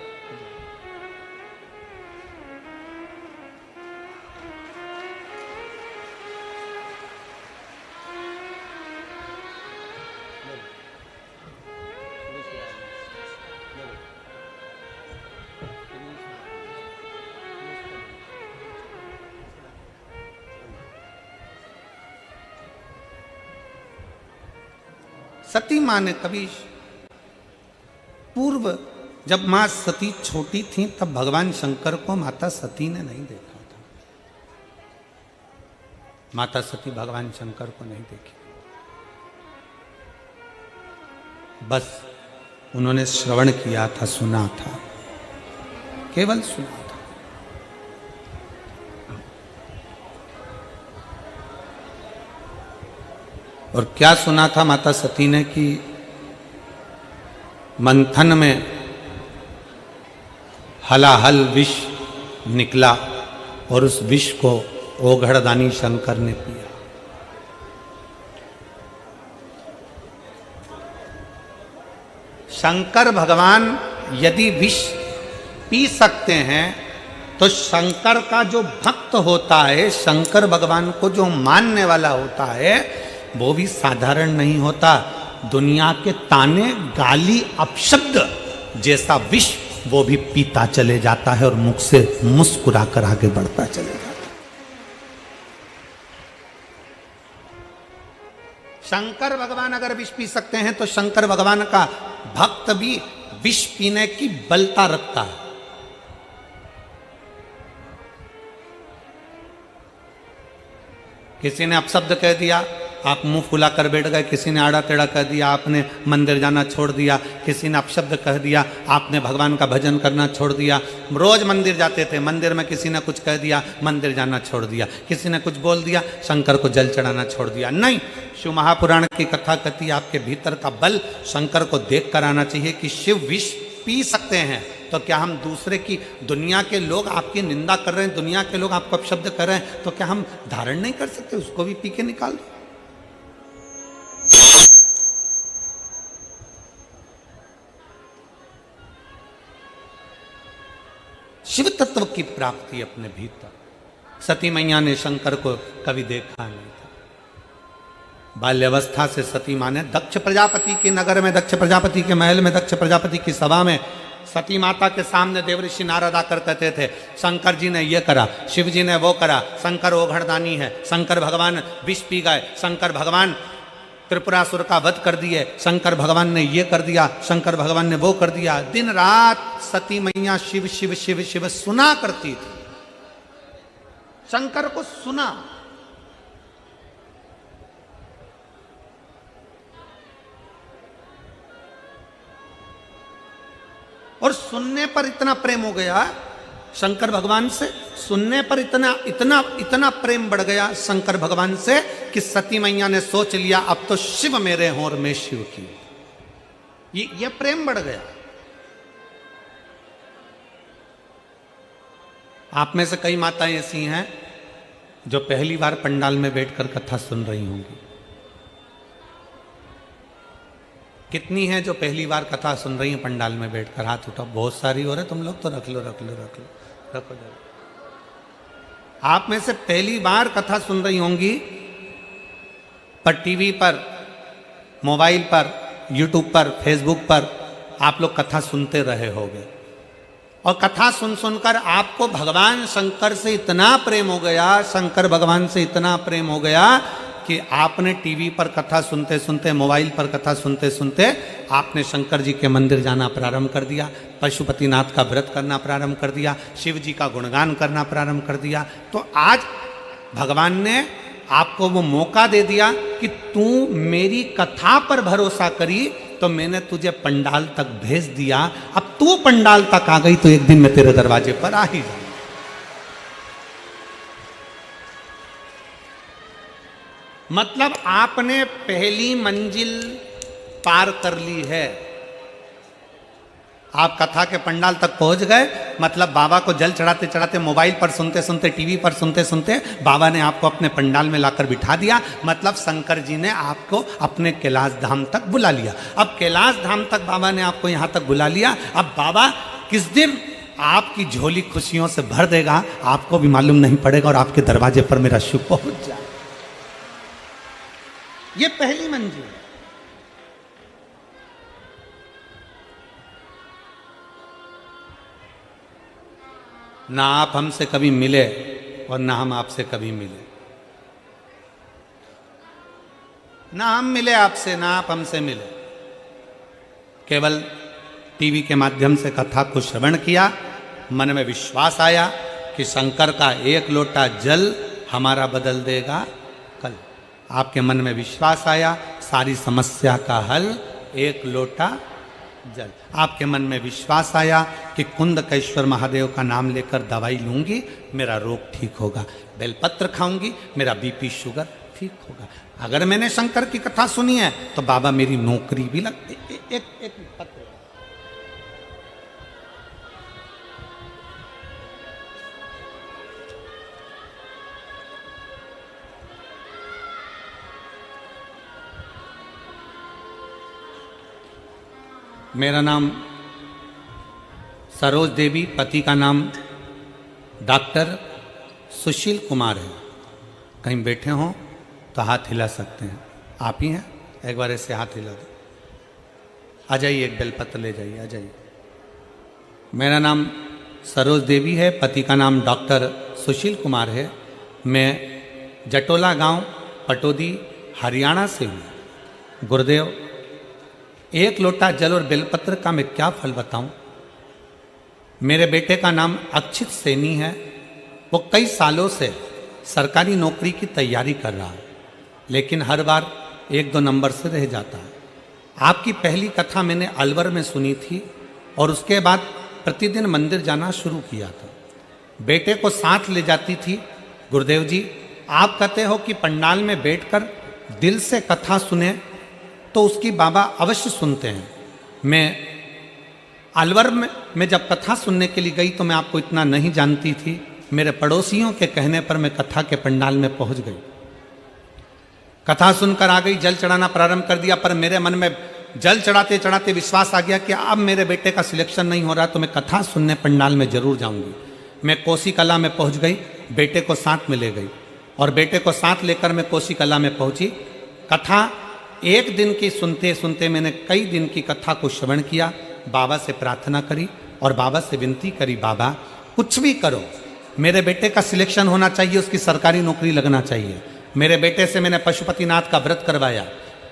सती माँ ने कभी पूर्व, जब माँ सती छोटी थी, तब भगवान शंकर को माता सती ने नहीं देखा था। माता सती भगवान शंकर को नहीं देखी, बस उन्होंने श्रवण किया था, सुना था, केवल सुना था। और क्या सुना था माता सती ने कि मंथन में हलाहल विष निकला और उस विष को ओघड़दानी शंकर ने पिया। शंकर भगवान यदि विष पी सकते हैं, तो शंकर का जो भक्त होता है, शंकर भगवान को जो मानने वाला होता है, वो भी साधारण नहीं होता। दुनिया के ताने, गाली, अपशब्द जैसा विष वो भी पीता चले जाता है और मुख से मुस्कुराकर आगे बढ़ता चले जाता है। शंकर भगवान अगर विष पी सकते हैं, तो शंकर भगवान का भक्त भी विष पीने की बलता रखता है। किसी ने अपशब्द कह दिया, आप मुंह फुला कर बैठ गए, किसी ने आड़ा टेढ़ा कह दिया, आपने मंदिर जाना छोड़ दिया, किसी ने अपशब्द कह दिया, आपने भगवान का भजन करना छोड़ दिया। रोज मंदिर जाते थे, मंदिर में किसी ने कुछ कह दिया, मंदिर जाना छोड़ दिया, किसी ने कुछ बोल दिया, शंकर को जल चढ़ाना छोड़ दिया। नहीं, शिव महापुराण की कथा कहती है आपके भीतर का बल शंकर को देख कर आना चाहिए कि शिव विष पी सकते हैं, तो क्या हम दूसरे की, दुनिया के लोग आपकी निंदा कर रहे हैं, दुनिया के लोग आपको अपशब्द कर रहे हैं, तो क्या हम धारण नहीं कर सकते? उसको भी पी के निकाल दो। शिव तत्व की प्राप्ति अपने भीतर। सती मैया ने शंकर को कभी देखा नहीं था। बाल्यावस्था से सती माँ ने दक्ष प्रजापति के नगर में, दक्ष प्रजापति के महल में, दक्ष प्रजापति की सभा में सती माता के सामने देवऋषि नारद आकर कहते थे, शंकर जी ने ये करा, शिव जी ने वो करा, शंकर ओघड़दानी है, शंकर भगवान विष पी गए, शंकर भगवान त्रिपुरासुर का वध कर दिए, शंकर भगवान ने ये कर दिया, शंकर भगवान ने वो कर दिया। दिन रात सती मैया शिव शिव शिव शिव सुना करती थी, शंकर को सुना। और सुनने पर इतना प्रेम हो गया शंकर भगवान से, सुनने पर इतना इतना इतना प्रेम बढ़ गया शंकर भगवान से कि सती मैया ने सोच लिया अब तो शिव मेरे हों और मैं शिव की। ये प्रेम बढ़ गया। आप में से कई माताएं ऐसी हैं जो पहली बार पंडाल में बैठकर कथा सुन रही होंगी। कितनी हैं जो पहली बार कथा सुन रही हैं पंडाल में बैठकर? हाथ उठाओ। बहुत सारी हो रहे, तुम लोग तो रख लो रख लो रख लो रखो जरा। आप में से पहली बार कथा सुन रही होंगी, पर टीवी पर, मोबाइल पर, यूट्यूब पर, फेसबुक पर आप लोग कथा सुनते रहे होंगे। और कथा सुन सुनकर आपको भगवान शंकर से इतना प्रेम हो गया, शंकर भगवान से इतना प्रेम हो गया कि आपने टीवी पर कथा सुनते सुनते, मोबाइल पर कथा सुनते सुनते आपने शंकर जी के मंदिर जाना प्रारंभ कर दिया, पशुपतिनाथ का व्रत करना प्रारंभ कर दिया, शिव जी का गुणगान करना प्रारंभ कर दिया। तो आज भगवान ने आपको वो मौका दे दिया कि तू मेरी कथा पर भरोसा करी तो मैंने तुझे पंडाल तक भेज दिया। अब तू पंडाल तक आ गई तो एक दिन मैं तेरे दरवाजे पर आ ही जाऊंगा। मतलब आपने पहली मंजिल पार कर ली है। आप कथा के पंडाल तक पहुंच गए, मतलब बाबा को जल चढ़ाते चढ़ाते, मोबाइल पर सुनते सुनते, टीवी पर सुनते सुनते बाबा ने आपको अपने पंडाल में लाकर बिठा दिया। मतलब शंकर जी ने आपको अपने कैलाश धाम तक बुला लिया। अब कैलाश धाम तक बाबा ने आपको यहां तक बुला लिया। अब बाबा किस दिन आपकी झोली खुशियों से भर देगा आपको भी मालूम नहीं पड़ेगा और आपके दरवाजे पर मेरा शिव पहुंच जाए। ये पहली मंजिल। ना आप हमसे कभी मिले और ना हम आपसे कभी मिले। ना हम मिले आपसे, ना आप हमसे मिले। केवल टीवी के माध्यम से कथा को श्रवण किया, मन में विश्वास आया कि शंकर का एक लोटा जल हमारा बदल देगा कल। आपके मन में विश्वास आया, सारी समस्या का हल एक लोटा जल। आपके मन में विश्वास आया कि कुंदकेश्वर महादेव का नाम लेकर दवाई लूंगी, मेरा रोग ठीक होगा। बेलपत्र खाऊंगी, मेरा बीपी शुगर ठीक होगा। अगर मैंने शंकर की कथा सुनी है तो बाबा मेरी नौकरी भी लग। एक पत्र मेरा नाम सरोज देवी, पति का नाम डॉक्टर सुशील कुमार है। कहीं बैठे हों तो हाथ हिला सकते हैं। आप ही हैं? एक बार ऐसे हाथ हिला दो। आ जाइए, एक बेलपत्र ले जाइए, आ जाइए। मेरा नाम सरोज देवी है, पति का नाम डॉक्टर सुशील कुमार है। मैं जटोला गांव, पटोदी, हरियाणा से हूँ। गुरुदेव, एक लोटा जल और बेलपत्र का मैं क्या फल बताऊं। मेरे बेटे का नाम अक्षित सैनी है। वो कई सालों से सरकारी नौकरी की तैयारी कर रहा है। लेकिन हर बार 1-2 नंबर से रह जाता है। आपकी पहली कथा मैंने अलवर में सुनी थी और उसके बाद प्रतिदिन मंदिर जाना शुरू किया था। बेटे को साथ ले जाती थी। गुरुदेव जी, आप कहते हो कि पंडाल में बैठकर दिल से कथा सुने तो उसकी बाबा अवश्य सुनते हैं। मैं अलवर में जब कथा सुनने के लिए गई तो मैं आपको इतना नहीं जानती थी। मेरे पड़ोसियों के कहने पर मैं कथा के पंडाल में पहुंच गई। कथा सुनकर आ गई, जल चढ़ाना प्रारंभ कर दिया, पर मेरे मन में जल चढ़ाते चढ़ाते विश्वास आ गया कि अब मेरे बेटे का सिलेक्शन नहीं हो रहा तो मैं कथा सुनने पंडाल में जरूर जाऊंगी। मैं कोसी कला में पहुंच गई, बेटे को साथ में ले गई और बेटे को साथ लेकर मैं कोसी कला में पहुंची। कथा एक दिन की सुनते सुनते मैंने कई दिन की कथा को श्रवण किया। बाबा से प्रार्थना करी और बाबा से विनती करी, बाबा कुछ भी करो, मेरे बेटे का सिलेक्शन होना चाहिए, उसकी सरकारी नौकरी लगना चाहिए। मेरे बेटे से मैंने पशुपतिनाथ का व्रत करवाया।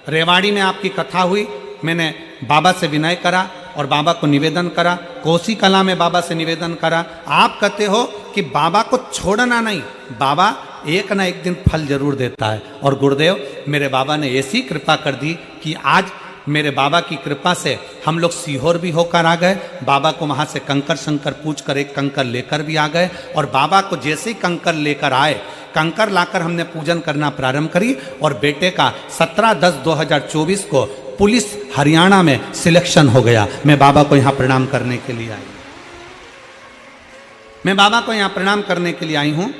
रेवाड़ी में आपकी कथा हुई, मैंने बाबा से विनय करा और बाबा को निवेदन करा। कोसी कला में बाबा से निवेदन करा। आप कहते हो कि बाबा को छोड़ना नहीं, बाबा एक ना एक दिन फल जरूर देता है। और गुरुदेव, मेरे बाबा ने ऐसी कृपा कर दी कि आज मेरे बाबा की कृपा से हम लोग सीहोर भी होकर आ गए। बाबा को वहाँ से कंकर शंकर पूछ कर एक कंकर लेकर भी आ गए और बाबा को जैसे ही कंकर लेकर आए, कंकर लाकर हमने पूजन करना प्रारंभ करी और बेटे का 17/10/2024 को पुलिस हरियाणा में सिलेक्शन हो गया। मैं बाबा को यहाँ प्रणाम करने के लिए आई। मैं बाबा को यहाँ प्रणाम करने के लिए आई हूँ।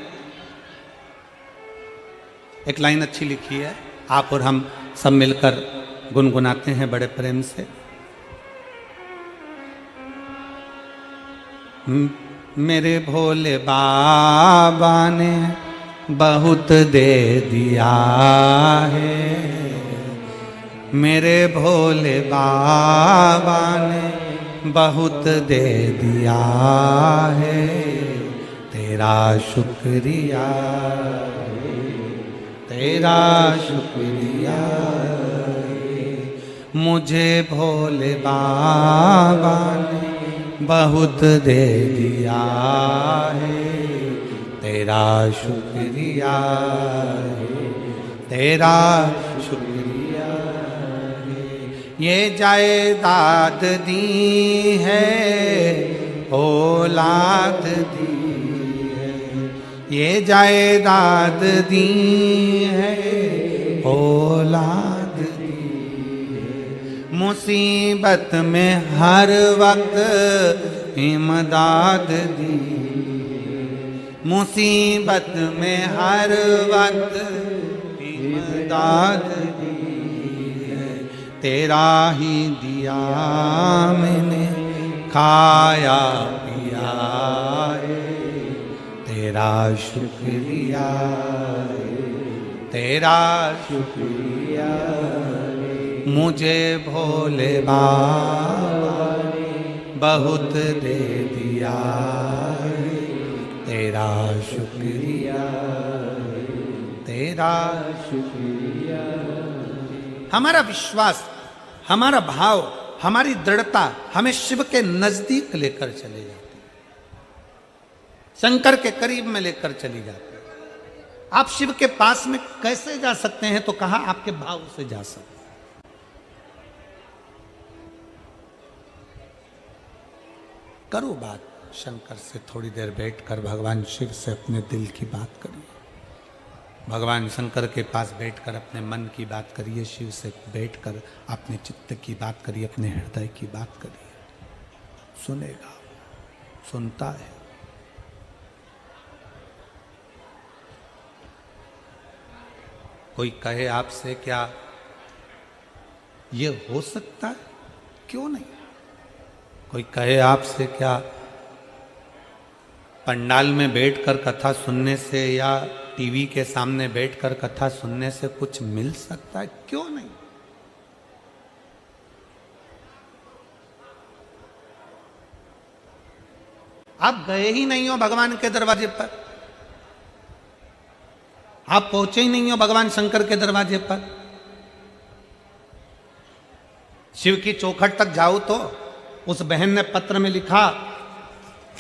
एक लाइन अच्छी लिखी है, आप और हम सब मिलकर गुनगुनाते हैं बड़े प्रेम से। मेरे भोले बाबा ने बहुत दे दिया है, मेरे भोले बाबा ने बहुत दे दिया है, तेरा शुक्रिया, तेरा शुक्रिया। मुझे भोले बाबा ने बहुत दे दिया है, तेरा शुक्रिया है, तेरा शुक्रिया है। ये जायदाद दी है, औलाद दी है, ये जायदाद दी है, औलाद दी है। मुसीबत में हर वक्त इमदाद दी, मुसीबत में हर वक्त इमदाद दी है। तेरा ही दिया मैंने खाया पिया है, तेरा शुक्रिया है, तेरा शुक्रिया है। मुझे भोले बाबा ने बहुत दे दिया है, तेरा शुक्रिया, तेरा शुक्रिया। हमारा विश्वास, हमारा भाव, हमारी दृढ़ता हमें शिव के नजदीक लेकर चले जाती है, शंकर के करीब में लेकर चली जाती है। आप शिव के पास में कैसे जा सकते हैं? तो कहा आपके भाव से जा सकते हैं। करो बात शंकर से, थोड़ी देर बैठकर भगवान शिव से अपने दिल की बात करिए। भगवान शंकर के पास बैठकर अपने मन की बात करिए, शिव से बैठकर अपने चित्त की बात करिए, अपने हृदय की बात करिए। सुनेगा, सुनता है। कोई कहे आपसे क्या ये हो सकता है? क्यों नहीं? कोई कहे आपसे क्या पंडाल में बैठकर कथा सुनने से या टीवी के सामने बैठकर कथा सुनने से कुछ मिल सकता है? क्यों नहीं? आप गए ही नहीं हो भगवान के दरवाजे पर, आप पहुंचे ही नहीं हो भगवान शंकर के दरवाजे पर। शिव की चौखट तक जाओ तो उस बहन ने पत्र में लिखा,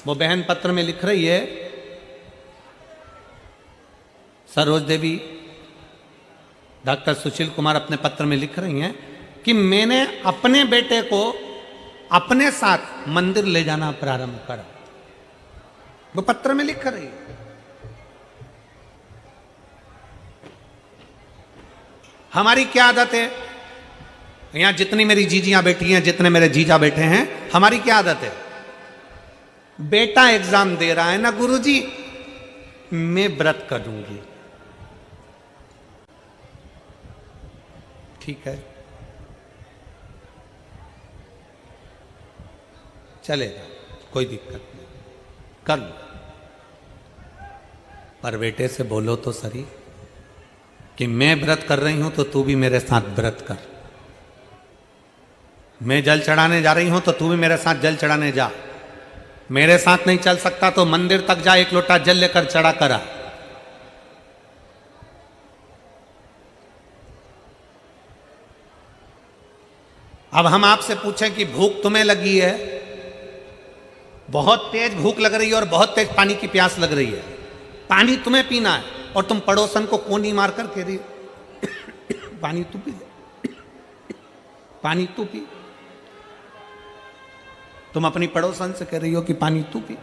वो बहन पत्र में लिख रही है, सरोज देवी डॉक्टर सुशील कुमार अपने पत्र में लिख रही हैं कि मैंने अपने बेटे को अपने साथ मंदिर ले जाना प्रारंभ करा। वो पत्र में लिख रही है। हमारी क्या आदत है, यहां जितनी मेरी जीजियां बैठी हैं, जितने मेरे जीजा बैठे हैं, हमारी क्या आदत है, बेटा एग्जाम दे रहा है ना गुरुजी, मैं व्रत कर दूंगी। ठीक है, चलेगा, कोई दिक्कत नहीं, कर लो, पर बेटे से बोलो तो सही कि मैं व्रत कर रही हूं तो तू भी मेरे साथ व्रत कर। मैं जल चढ़ाने जा रही हूं तो तू भी मेरे साथ जल चढ़ाने जा। मेरे साथ नहीं चल सकता तो मंदिर तक जा, एक लोटा जल लेकर चढ़ा करा। अब हम आपसे पूछें कि भूख तुम्हें लगी है, बहुत तेज भूख लग रही है और बहुत तेज पानी की प्यास लग रही है, पानी तुम्हें पीना है और तुम पड़ोसन को कोनी मारकर कह रही पानी तू पी, पानी तू पी। तुम अपनी पड़ोसन से कह रही हो कि पानी तू पी।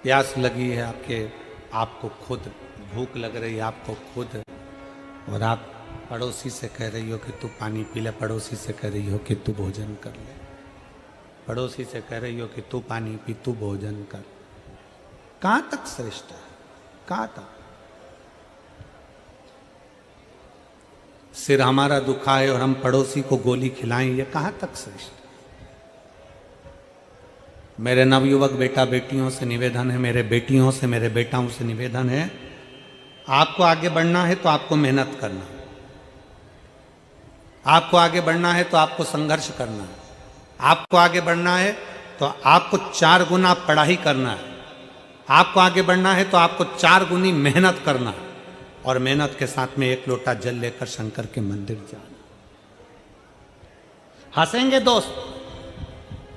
प्यास लगी है आपको खुद, भूख लग रही है आपको खुद, और आप पड़ोसी से कह रही हो कि तू पानी पी ले, पड़ोसी से कह रही हो कि तू भोजन कर ले, पड़ोसी से कह रही हो कि तू पानी पी, तू भोजन कर। कहां तक श्रेष्ठ है, कहां तक? सिर हमारा दुखाए और हम पड़ोसी को गोली खिलाएं, ये कहां तक श्रेष्ठ? मेरे नवयुवक बेटा बेटियों से निवेदन है, मेरे बेटियों से, मेरे बेटाओं से निवेदन है, आपको आगे बढ़ना है तो आपको मेहनत करना है, आपको आगे बढ़ना है तो आपको संघर्ष करना है, आपको आगे बढ़ना है तो आपको 4 गुना पढ़ाई करना है, आपको आगे बढ़ना है तो आपको 4 गुनी मेहनत करना है, और मेहनत के साथ में 1 लोटा जल लेकर शंकर के मंदिर जाना। हंसेंगे दोस्त,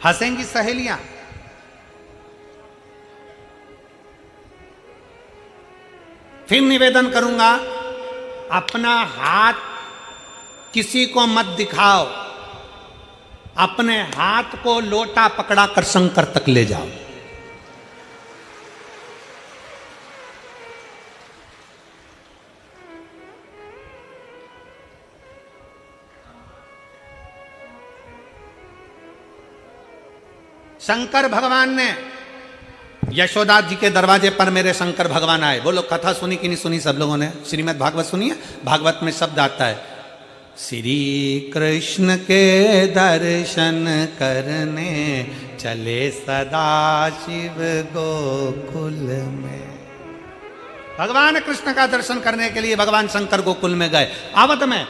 हंसेंगी सहेलियां, फिर निवेदन करूंगा, अपना हाथ किसी को मत दिखाओ, अपने हाथ को लोटा पकड़ा कर शंकर तक ले जाओ। शंकर भगवान ने, यशोदा जी के दरवाजे पर मेरे शंकर भगवान आए। बोलो, कथा सुनी कि नहीं सुनी सब लोगों ने? श्रीमद् भागवत सुनी है? भागवत में शब्द आता है, श्री कृष्ण के दर्शन करने चले सदा शिव गोकुल में। भगवान कृष्ण का दर्शन करने के लिए भगवान शंकर गोकुल में गए। अवध में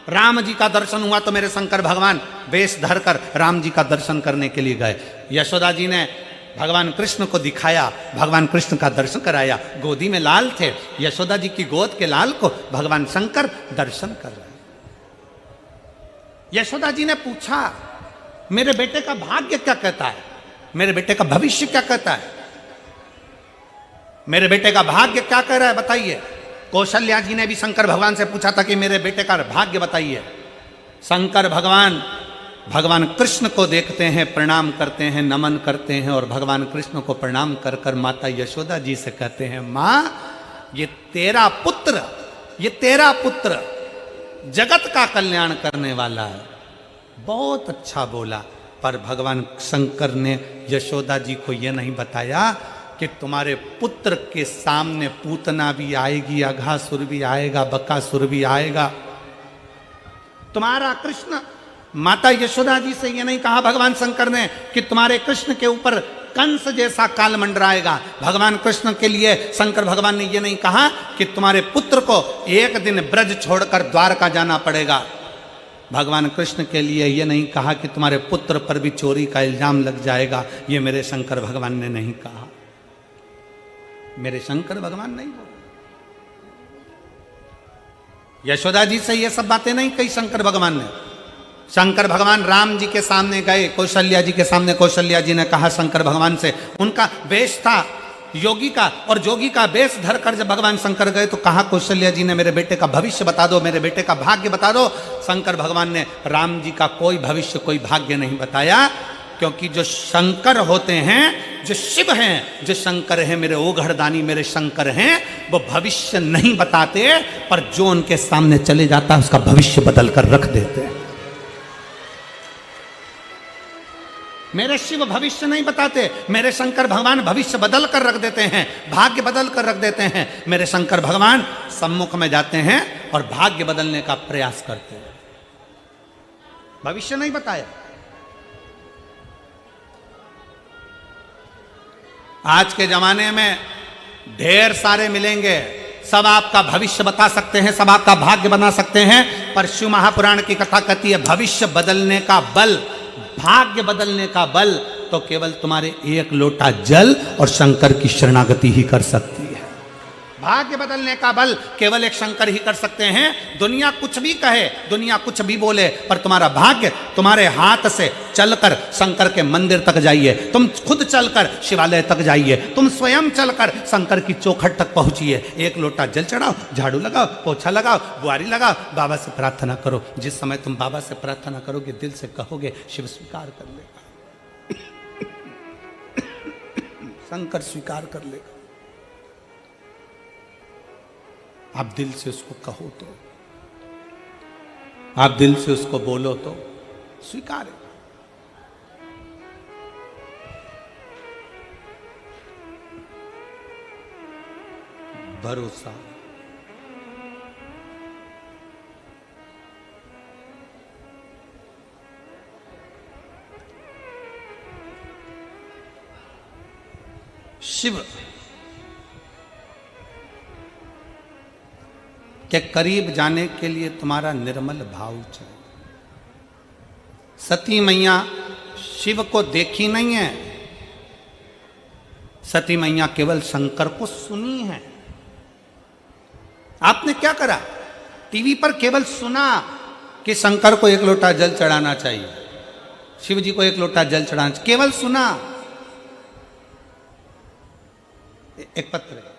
राम जी का दर्शन हुआ तो मेरे शंकर भगवान वेश धरकर राम जी का दर्शन करने के लिए गए। यशोदा जी ने भगवान कृष्ण को दिखाया, भगवान कृष्ण का दर्शन कराया। गोदी में लाल थे, यशोदा जी की गोद के लाल को भगवान शंकर दर्शन कर रहे। यशोदा जी ने पूछा, मेरे बेटे का भाग्य क्या कहता है, मेरे बेटे का भविष्य क्या कहता है, मेरे बेटे का भाग्य क्या कह रहा है, बताइए। कौशल्या जी ने भी शंकर भगवान से पूछा था कि मेरे बेटे का भाग्य बताइए। शंकर भगवान भगवान कृष्ण को देखते हैं, प्रणाम करते हैं, नमन करते हैं, और भगवान कृष्ण को प्रणाम कर कर माता यशोदा जी से कहते हैं, माँ ये तेरा पुत्र, ये तेरा पुत्र जगत का कल्याण करने वाला है। बहुत अच्छा बोला, पर भगवान शंकर ने यशोदा जी को यह नहीं बताया कि तुम्हारे पुत्र के सामने पूतना भी आएगी, अघासुर भी आएगा, बकासुर भी आएगा। तुम्हारा कृष्ण माता यशोदा जी से ये नहीं कहा भगवान शंकर ने कि तुम्हारे कृष्ण के ऊपर कंस जैसा काल मंडराएगा। भगवान कृष्ण के लिए शंकर भगवान ने ये नहीं कहा कि तुम्हारे पुत्र को एक दिन ब्रज छोड़कर द्वारका जाना पड़ेगा। भगवान कृष्ण के लिए ये नहीं कहा कि तुम्हारे पुत्र पर भी चोरी का इल्जाम लग जाएगा। ये मेरे शंकर भगवान ने नहीं कहा। मेरे शंकर भगवान नहीं बोले। यशोदा जी से ये सब बातें नहीं कही शंकर भगवान ने। शंकर भगवान राम जी के सामने गए, कौशल्या जी के सामने, कौशल्या जी ने कहा शंकर भगवान से, उनका वेश था योगी का, और जोगी का वेश धरकर जब भगवान शंकर गए तो कहा कौशल्या जी ने मेरे बेटे का भविष्य बता दो, मेरे बेटे का भाग्य बता दो। शंकर भगवान ने राम जी का कोई भविष्य कोई भाग्य नहीं बताया, क्योंकि जो शंकर होते हैं, जो शिव हैं, जो शंकर हैं, मेरे ओघड़दानी मेरे शंकर हैं, वो भविष्य नहीं बताते, पर जो उनके सामने चले जाता है उसका भविष्य बदल कर रख देते हैं। मेरे शिव भविष्य नहीं बताते, मेरे शंकर भगवान भविष्य बदल कर रख देते हैं, भाग्य बदल कर रख देते हैं। मेरे शंकर भगवान सम्मुख में जाते हैं और भाग्य बदलने का प्रयास करते हैं। भविष्य नहीं बताया। आज के जमाने में ढेर सारे मिलेंगे, सब आपका भविष्य बता सकते हैं, सब आपका भाग्य बना सकते हैं, पर शिव महापुराण की कथा कहती है भविष्य बदलने का बल, भाग्य बदलने का बल तो केवल तुम्हारे एक लोटा जल और शंकर की शरणागति ही कर सकती है। भाग्य बदलने का बल केवल एक शंकर ही कर सकते हैं। दुनिया कुछ भी कहे, दुनिया कुछ भी बोले, पर तुम्हारा भाग्य तुम्हारे हाथ से चलकर शंकर के मंदिर तक जाइए, तुम खुद चलकर शिवालय तक जाइए, तुम स्वयं चलकर शंकर की चौखट तक पहुंचिए। एक लोटा जल चढ़ाओ, झाड़ू लगाओ, पोछा लगाओ, बुआरी लगाओ, बाबा से प्रार्थना करो। जिस समय तुम बाबा से प्रार्थना करोगे, दिल से कहोगे, शिव स्वीकार कर लेगा, शंकर स्वीकार कर लेगा। आप दिल से उसको कहो तो, आप दिल से उसको बोलो तो स्वीकार है। भरोसा, शिव के करीब जाने के लिए तुम्हारा निर्मल भाव चाहिए। सती मैया शिव को देखी नहीं है, सती मैया केवल शंकर को सुनी है। आपने क्या करा? टीवी पर केवल सुना कि शंकर को एक लोटा जल चढ़ाना चाहिए, शिव जी को एक लोटा जल चढ़ाना चाहिए, केवल सुना। एक पत्र है,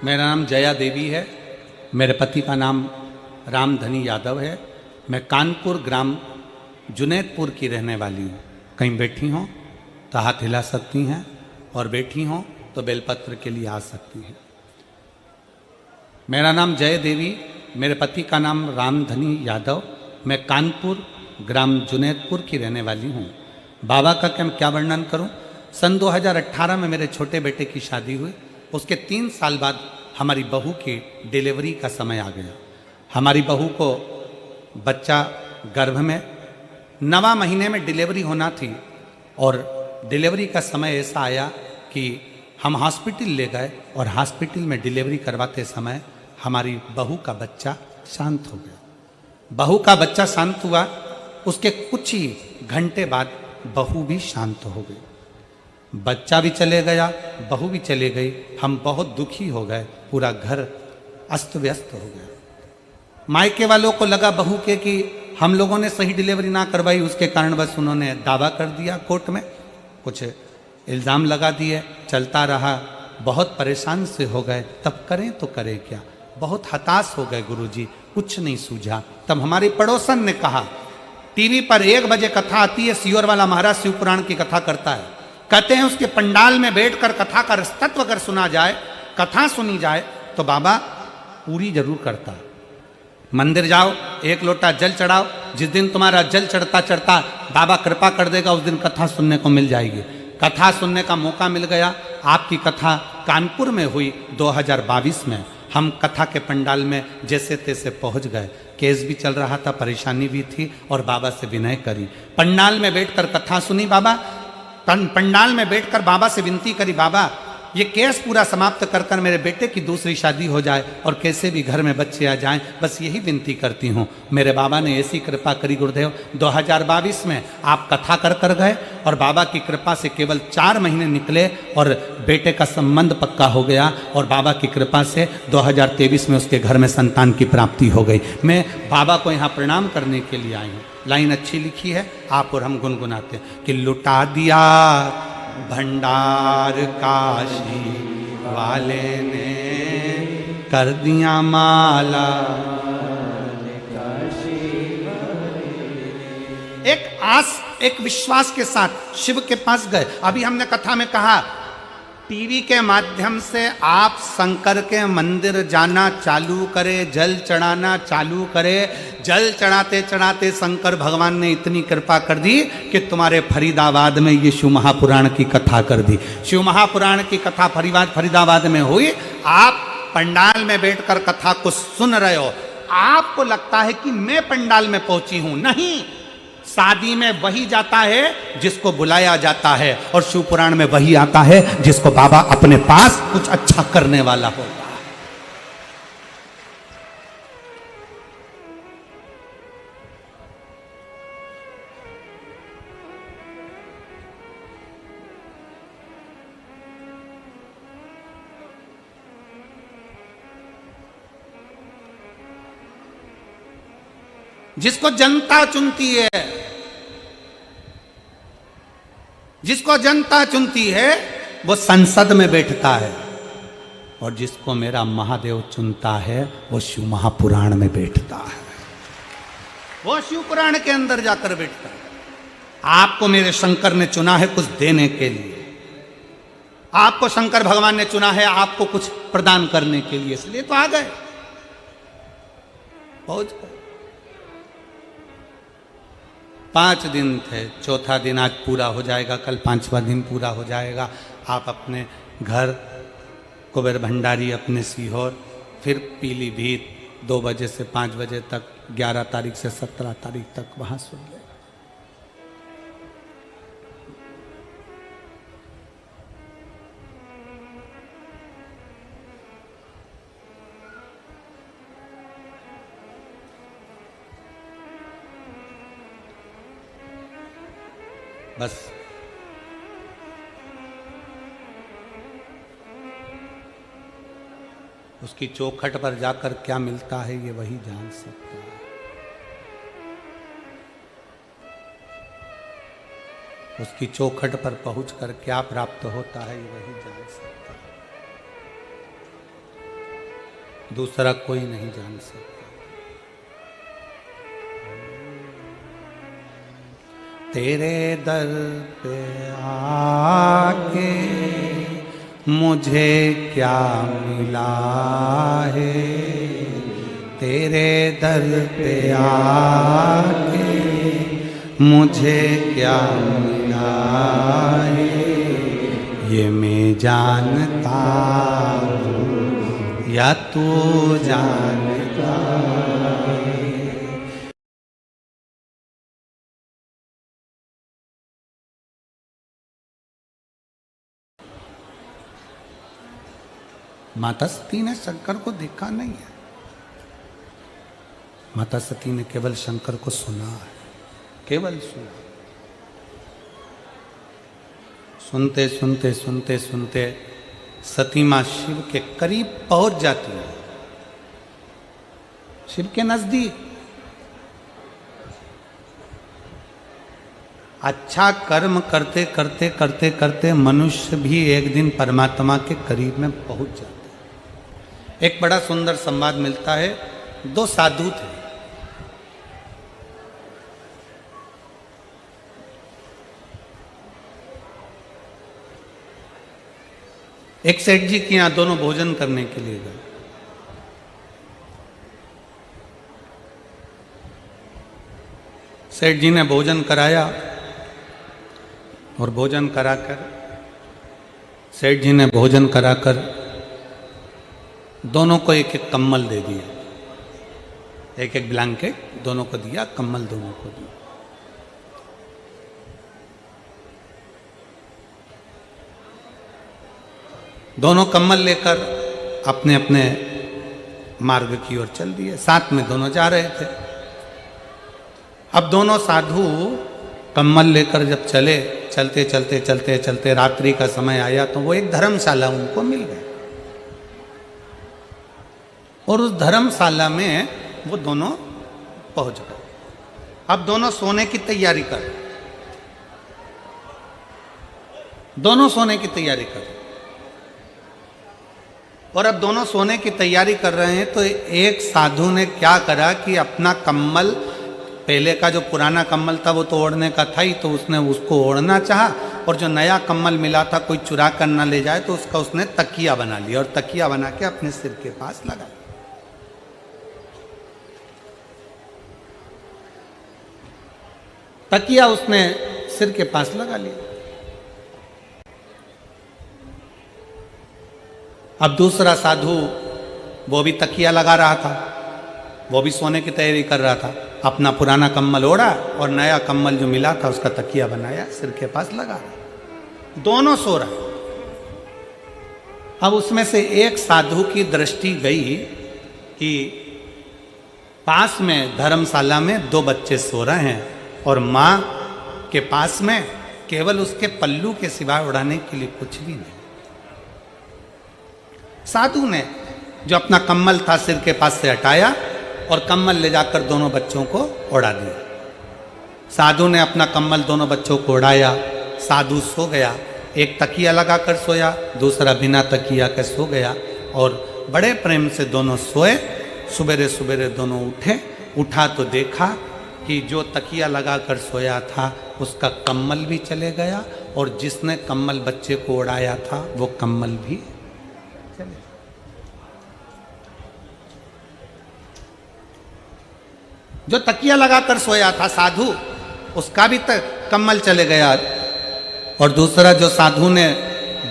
मेरा नाम जया देवी है, मेरे पति का नाम रामधनी यादव है। मैं कानपुर ग्राम जुनैदपुर की रहने वाली हूँ। कहीं बैठी हों तो हाथ हिला सकती हैं, और बैठी हों तो बेलपत्र के लिए आ सकती हैं। मेरा नाम जय देवी, मेरे पति का नाम रामधनी यादव, मैं कानपुर ग्राम जुनैदपुर की रहने वाली हूँ। बाबा का क्या वर्णन करूँ? सन 2018 में मेरे छोटे बेटे की शादी हुई। उसके 3 साल बाद हमारी बहू की डिलीवरी का समय आ गया। हमारी बहू को बच्चा गर्भ में 9वां महीने में डिलीवरी होना थी, और डिलीवरी का समय ऐसा आया कि हम हॉस्पिटल ले गए, और हॉस्पिटल में डिलीवरी करवाते समय हमारी बहू का बच्चा शांत हो गया। बहू का बच्चा शांत हुआ, उसके कुछ ही घंटे बाद बहू भी शांत हो गई। बच्चा भी चले गया, बहू भी चले गई। हम बहुत दुखी हो गए, पूरा घर अस्त व्यस्त हो गया। मायके वालों को लगा बहू के कि हम लोगों ने सही डिलीवरी ना करवाई, उसके कारण बस उन्होंने दावा कर दिया कोर्ट में, कुछ इल्ज़ाम लगा दिए, चलता रहा। बहुत परेशान से हो गए, तब करें तो करें क्या। बहुत हताश हो गए गुरुजी, कुछ नहीं सूझा। तब हमारे पड़ोसन ने कहा, टीवी पर 1 बजे कथा आती है, सियोर वाला महाराज शिव पुराण की कथा करता है, कहते हैं उसके पंडाल में बैठकर कथा का रसतत्व अगर सुना जाए, कथा सुनी जाए, तो बाबा पूरी जरूर करता। मंदिर जाओ, एक लोटा जल चढ़ाओ, जिस दिन तुम्हारा जल चढ़ता चढ़ता बाबा कृपा कर देगा, उस दिन कथा सुनने को मिल जाएगी। कथा सुनने का मौका मिल गया। आपकी कथा कानपुर में हुई 2022 में। हम कथा के पंडाल में जैसे तैसे पहुंच गए। केस भी चल रहा था, परेशानी भी थी, और बाबा से विनय करी। पंडाल में बैठकर कथा सुनी बाबा, पंडाल में बैठकर बाबा से विनती करी, बाबा ये केस पूरा समाप्त कर कर मेरे बेटे की दूसरी शादी हो जाए और कैसे भी घर में बच्चे आ जाएं, बस यही विनती करती हूँ। मेरे बाबा ने ऐसी कृपा करी गुरुदेव, 2022 में आप कथा कर कर गए और बाबा की कृपा से केवल 4 महीने निकले और बेटे का संबंध पक्का हो गया, और बाबा की कृपा से 2023 में उसके घर में संतान की प्राप्ति हो गई। मैं बाबा को यहाँ प्रणाम करने के लिए आई हूँ। लाइन अच्छी लिखी है, आप और हम गुनगुनाते हैं कि लुटा दिया भंडार काशी वाले ने, कर दिया माला। एक आस, एक विश्वास के साथ शिव के पास गए। अभी हमने कथा में कहा, टीवी के माध्यम से आप शंकर के मंदिर जाना चालू करे, जल चढ़ाना चालू करे। जल चढ़ाते चढ़ाते शंकर भगवान ने इतनी कृपा कर दी कि तुम्हारे फरीदाबाद में ये शिव महापुराण की कथा कर दी। शिव महापुराण की कथा फरीदाबाद में हुई। आप पंडाल में बैठकर कथा को सुन रहे हो, आपको लगता है कि मैं पंडाल में पहुंची हूं। नहीं, शादी में वही जाता है जिसको बुलाया जाता है, और शिव पुराण में वही आता है जिसको बाबा अपने पास कुछ अच्छा करने वाला होता है। जिसको जनता चुनती है, जिसको जनता चुनती है वो संसद में बैठता है, और जिसको मेरा महादेव चुनता है वो शिव महापुराण में बैठता है। वो शिव पुराण के अंदर जाकर बैठता है। आपको मेरे शंकर ने चुना है कुछ देने के लिए, आपको शंकर भगवान ने चुना है आपको कुछ प्रदान करने के लिए, इसलिए तो आ गए, पहुंच गए। 5 दिन थे, चौथा दिन आज पूरा हो जाएगा, कल 5वां दिन पूरा हो जाएगा। आप अपने घर कुबेर भंडारी, अपने सीहोर, फिर पीलीभीत 2 बजे से 5 बजे तक, 11 तारीख से 17 तारीख तक वहां सुन ले। बस उसकी चौखट पर जाकर क्या मिलता है ये वही जान सकता है। उसकी चौखट पर पहुंचकर क्या प्राप्त होता है ये वही जान सकता है, दूसरा कोई नहीं जान सकता। तेरे दर पे आके मुझे क्या मिला है, तेरे दर पे आके मुझे क्या मिला है, ये मैं जानता हूँ या तू जानता है। माता सती ने शंकर को देखा नहीं है, माता सती ने केवल शंकर को सुना है, केवल सुना। सुनते सुनते सुनते सुनते सती मां शिव के करीब पहुंच जाती है, शिव के नजदीक। अच्छा कर्म करते करते करते करते मनुष्य भी एक दिन परमात्मा के करीब में पहुंच जाता है। एक बड़ा सुंदर संवाद मिलता है। 2 साधु थे, एक सेठ जी के यहाँ दोनों भोजन करने के लिए गए। सेठ जी ने भोजन कराया और भोजन कराकर सेठ जी ने भोजन कराकर दोनों को एक एक कम्बल दे दिया, एक एक ब्लैंकेट दोनों को दिया, कम्बल दोनों को दिया। दोनों कम्बल लेकर अपने अपने मार्ग की ओर चल दिए। साथ में दोनों जा रहे थे। अब दोनों साधु कम्बल लेकर जब चले, चलते चलते चलते चलते रात्रि का समय आया तो वो एक धर्मशाला उनको मिल गई और उस धर्मशाला में वो दोनों पहुंच गए। अब दोनों सोने की तैयारी कर रहे, दोनों सोने की तैयारी कर रहे। और अब दोनों सोने की तैयारी कर रहे हैं तो एक साधु ने क्या करा कि अपना कम्बल, पहले का जो पुराना कम्बल था वो तो ओढ़ने का था ही, तो उसने उसको ओढ़ना चाहा और जो नया कम्बल मिला था कोई चुरा कर ना ले जाए तो उसका उसने तकिया बना लिया और तकिया बना के अपने सिर के पास लगा। तकिया उसने सिर के पास लगा लिया। अब दूसरा साधु वो भी तकिया लगा रहा था, वो भी सोने की तैयारी कर रहा था। अपना पुराना कम्बल ओढ़ा और नया कम्बल जो मिला था उसका तकिया बनाया, सिर के पास लगा रहा। दोनों सो रहे। अब उसमें से एक साधु की दृष्टि गई कि पास में धर्मशाला में दो बच्चे सो रहे हैं और मां के पास में केवल उसके पल्लू के सिवाय उड़ाने के लिए कुछ भी नहीं। साधु ने जो अपना कम्बल था सिर के पास से हटाया और कम्बल ले जाकर दोनों बच्चों को उड़ा दिया। साधु ने अपना कम्बल दोनों बच्चों को उड़ाया। साधु सो गया, एक तकिया लगाकर सोया, दूसरा बिना तकिया के सो गया और बड़े प्रेम से दोनों सोए। सुबेरे सुबेरे दोनों उठे। उठा तो देखा कि जो तकिया लगाकर सोया था उसका कम्बल भी चले गया और जिसने कम्बल बच्चे को उड़ाया था वो कम्बल भी चले। जो तकिया लगाकर सोया था साधु, उसका भी कम्बल चले गया और दूसरा जो साधु ने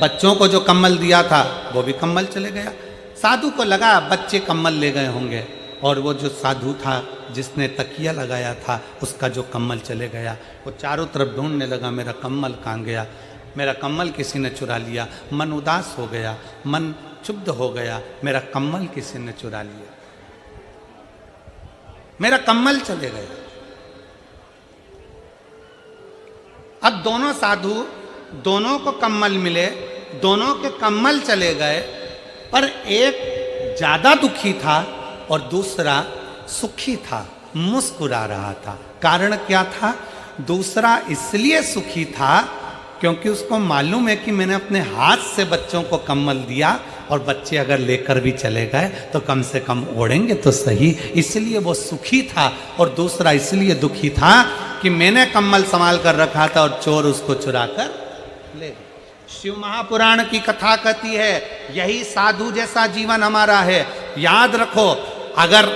बच्चों को जो कम्बल दिया था वो भी कम्बल चले गया। साधु को लगा बच्चे कम्बल ले गए होंगे और वो जो साधु था जिसने तकिया लगाया था उसका जो कम्बल चले गया। वो चारों तरफ ढूंढने लगा, मेरा कम्बल कहाँ गया, मेरा कम्बल किसी ने चुरा लिया। मन उदास हो गया, मन क्षुब्ध हो गया, मेरा कम्बल किसी ने चुरा लिया, मेरा कम्बल चले गए। अब दोनों साधु, दोनों को कम्बल मिले, दोनों के कम्बल चले गए, पर एक ज्यादा दुखी था और दूसरा सुखी था, मुस्कुरा रहा था। कारण क्या था? दूसरा इसलिए सुखी था क्योंकि उसको मालूम है कि मैंने अपने हाथ से बच्चों को कम्बल दिया और बच्चे अगर लेकर भी चले गए तो कम से कम ओढ़ेंगे तो सही, इसलिए वो सुखी था। और दूसरा इसलिए दुखी था कि मैंने कम्बल संभाल कर रखा था और चोर उसको चुरा कर ले गए। शिव महापुराण की कथा कहती है यही साधु जैसा जीवन हमारा है। याद रखो, अगर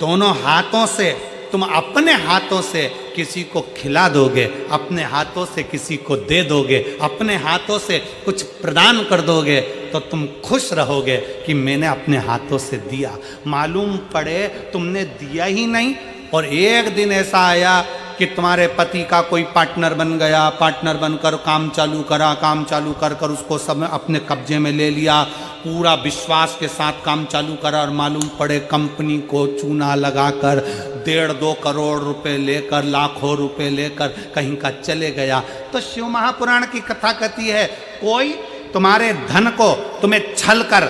दोनों हाथों से तुम अपने हाथों से किसी को खिला दोगे, अपने हाथों से किसी को दे दोगे, अपने हाथों से कुछ प्रदान कर दोगे तो तुम खुश रहोगे कि मैंने अपने हाथों से दिया। मालूम पड़े तुमने दिया ही नहीं और एक दिन ऐसा आया कि तुम्हारे पति का कोई पार्टनर बन गया, पार्टनर बनकर काम चालू करा, काम चालू कर कर उसको सब अपने कब्जे में ले लिया, पूरा विश्वास के साथ काम चालू करा और मालूम पड़े कंपनी को चूना लगाकर 1.5-2 करोड़ रुपए लेकर, लाखों रुपए लेकर कहीं का चले गया। तो शिव महापुराण की कथा कहती है कोई तुम्हारे धन को तुम्हें छल कर,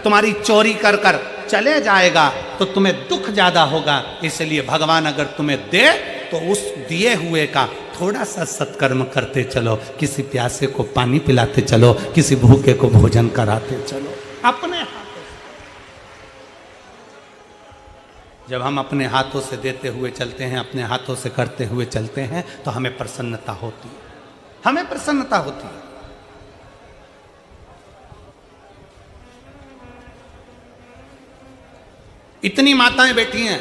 तुम्हारी चोरी कर कर चले जाएगा तो तुम्हें दुख ज्यादा होगा। इसलिए भगवान अगर तुम्हें दे तो उस दिए हुए का थोड़ा सा सत्कर्म करते चलो, किसी प्यासे को पानी पिलाते चलो, किसी भूखे को भोजन कराते चलो अपने हाथों से। जब हम अपने हाथों से देते हुए चलते हैं, अपने हाथों से करते हुए चलते हैं तो हमें प्रसन्नता होती है, हमें प्रसन्नता होती है। इतनी माताएं बैठी हैं,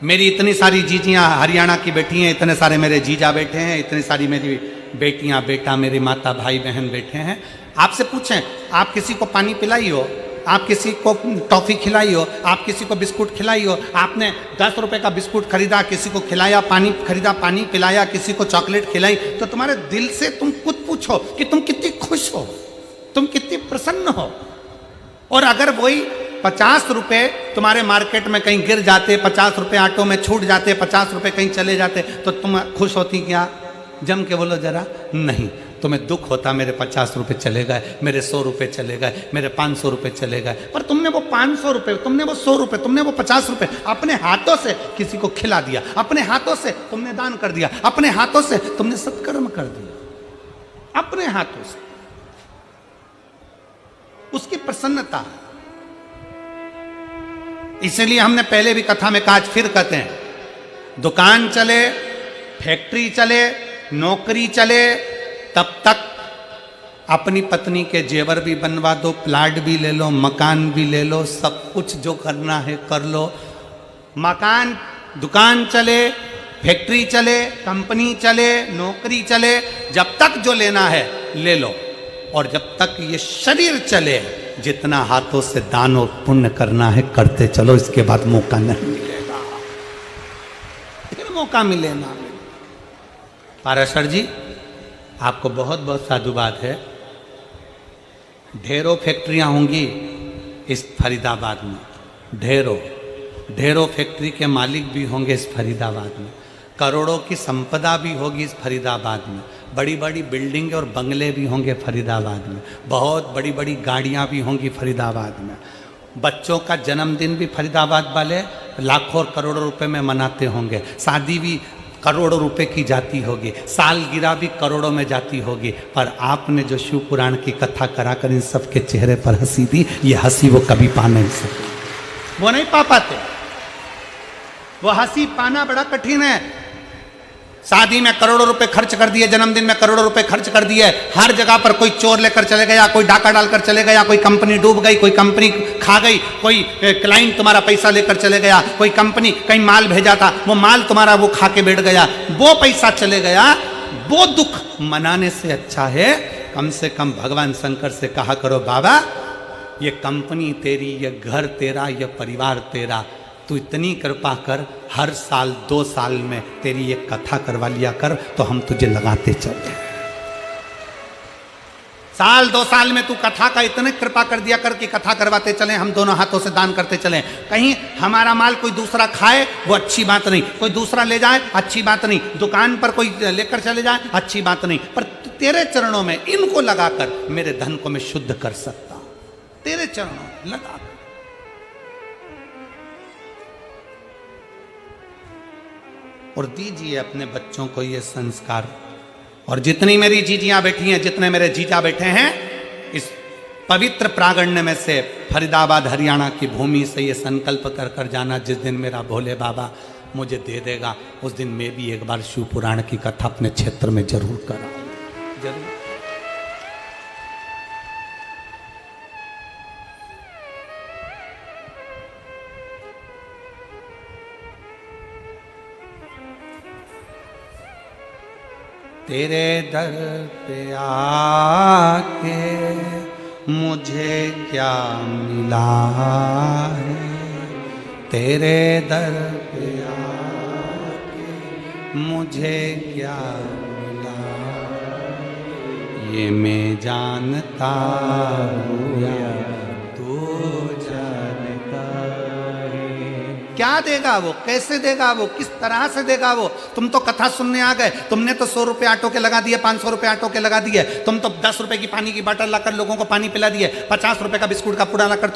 मेरी इतनी सारी जीजियां हरियाणा की बैठी हैं, इतने सारे मेरे जीजा बैठे हैं, इतनी सारी मेरी बेटियां बेटा मेरी माता भाई बहन बैठे हैं। आपसे पूछें, आप किसी को पानी पिलाई हो, आप किसी को टॉफी खिलाई हो, आप किसी को बिस्कुट खिलाई हो, आपने 10 रुपए का बिस्कुट खरीदा, किसी को खिलाया, पानी खरीदा, पानी पिलाया, किसी को चॉकलेट खिलाई, तो तुम्हारे दिल से तुम खुद पूछो कि तुम कितनी खुश हो, तुम कितनी प्रसन्न हो। और अगर वही 50 रुपए तुम्हारे मार्केट में कहीं गिर जाते, 50 रुपए ऑटो में छूट जाते, 50 रुपए कहीं चले जाते, तो तुम खुश होती क्या? जम के बोलो जरा। नहीं, तुम्हें दुख होता, मेरे 50 रुपए चले गए, मेरे 100 रुपए चले गए, मेरे 500 रुपए चले गए। पर तुमने वो 500 रुपए, तुमने वो 100 रुपए, तुमने वो 50 रुपए अपने हाथों से किसी को खिला दिया, अपने हाथों से तुमने दान कर दिया, अपने हाथों से तुमने सत्कर्म कर दिया, अपने हाथों से। उसकी प्रसन्नता है। इसलिए हमने पहले भी कथा में कहा, आज फिर कहते हैं, दुकान चले, फैक्ट्री चले, नौकरी चले, तब तक अपनी पत्नी के जेवर भी बनवा दो, प्लाट भी ले लो, मकान भी ले लो, सब कुछ जो करना है कर लो। मकान, दुकान चले, फैक्ट्री चले, कंपनी चले, नौकरी चले, जब तक जो लेना है ले लो। और जब तक ये शरीर चले, जितना हाथों से दान और पुण्य करना है करते चलो, इसके बाद मौका नहीं मिलेगा, फिर मौका मिले ना मिले। पाराशर जी, आपको बहुत बहुत साधुवाद है। ढेरों फैक्ट्रियां होंगी इस फरीदाबाद में, ढेरों फैक्ट्री के मालिक भी होंगे इस फरीदाबाद में, करोड़ों की संपदा भी होगी इस फरीदाबाद में, बड़ी बड़ी बिल्डिंग और बंगले भी होंगे फरीदाबाद में, बहुत बड़ी बड़ी गाड़ियां भी होंगी फरीदाबाद में। बच्चों का जन्मदिन भी फरीदाबाद वाले लाखों और करोड़ों रुपए में मनाते होंगे, शादी भी करोड़ों रुपए की जाती होगी, सालगिरह भी करोड़ों में जाती होगी। पर आपने जो शिव पुराण की कथा कराकर इन सबके चेहरे पर हंसी दी, ये हंसी वो कभी पा नहीं सकते, वो नहीं पा पाते। वो हंसी पाना बड़ा कठिन है। शादी में करोड़ों रुपए खर्च कर दिए, जन्मदिन में करोड़ों रुपए खर्च कर दिए, हर जगह पर कोई चोर लेकर चले गया, कोई डाका डालकर चले गया, कोई कंपनी डूब गई, कोई कंपनी खा गई, कोई क्लाइंट तुम्हारा पैसा लेकर चले गया, कोई कंपनी कहीं माल भेजा था, वो माल तुम्हारा वो खा के बैठ गया, वो पैसा चले गया। वो दुख मनाने से अच्छा है कम से कम भगवान शंकर से कहा करो, बाबा ये कंपनी तेरी, ये घर तेरा, ये परिवार तेरा, तू इतनी कृपा कर, हर साल 2 साल में तेरी एक कथा करवा लिया कर, तो हम तुझे लगाते चले। साल 2 साल में तू कथा का इतने कृपा कर दिया कर कि कथा करवाते चले, हम दोनों हाथों से दान करते चले। कहीं हमारा माल कोई दूसरा खाए वो अच्छी बात नहीं, कोई दूसरा ले जाए अच्छी बात नहीं, दुकान पर कोई लेकर चले जाए अच्छी बात नहीं, पर तेरे चरणों में इनको लगाकर मेरे धन को मैं शुद्ध कर सकता हूं, तेरे चरणों में लगाकर। और दीजिए अपने बच्चों को ये संस्कार। और जितनी मेरी जीजियां बैठी हैं, जितने मेरे जीजा बैठे हैं, इस पवित्र प्रांगण में से फरीदाबाद हरियाणा की भूमि से ये संकल्प कर कर जाना, जिस दिन मेरा भोले बाबा मुझे दे देगा, उस दिन मैं भी एक बार शिव पुराण की कथा अपने क्षेत्र में जरूर कराऊं, जरूर। तेरे दर पे आके मुझे क्या मिला है, तेरे दर पे आके मुझे क्या मिला, ये मैं जानता हूँ तू जानता है। क्या देगा वो, कैसे देगा वो, किस तरह से देगा वो? तुम तो कथा सुनने आ गए, तुमने तो 100 रुपए ऑटो के लगा दिए, 500 रुपए ऑटो के लगा दिए, तुम तो 10 रुपए की पानी की बोतल लाकर लोगों को पानी पिला दिए, 50 रुपए का बिस्कुट का पूड़ा लाकर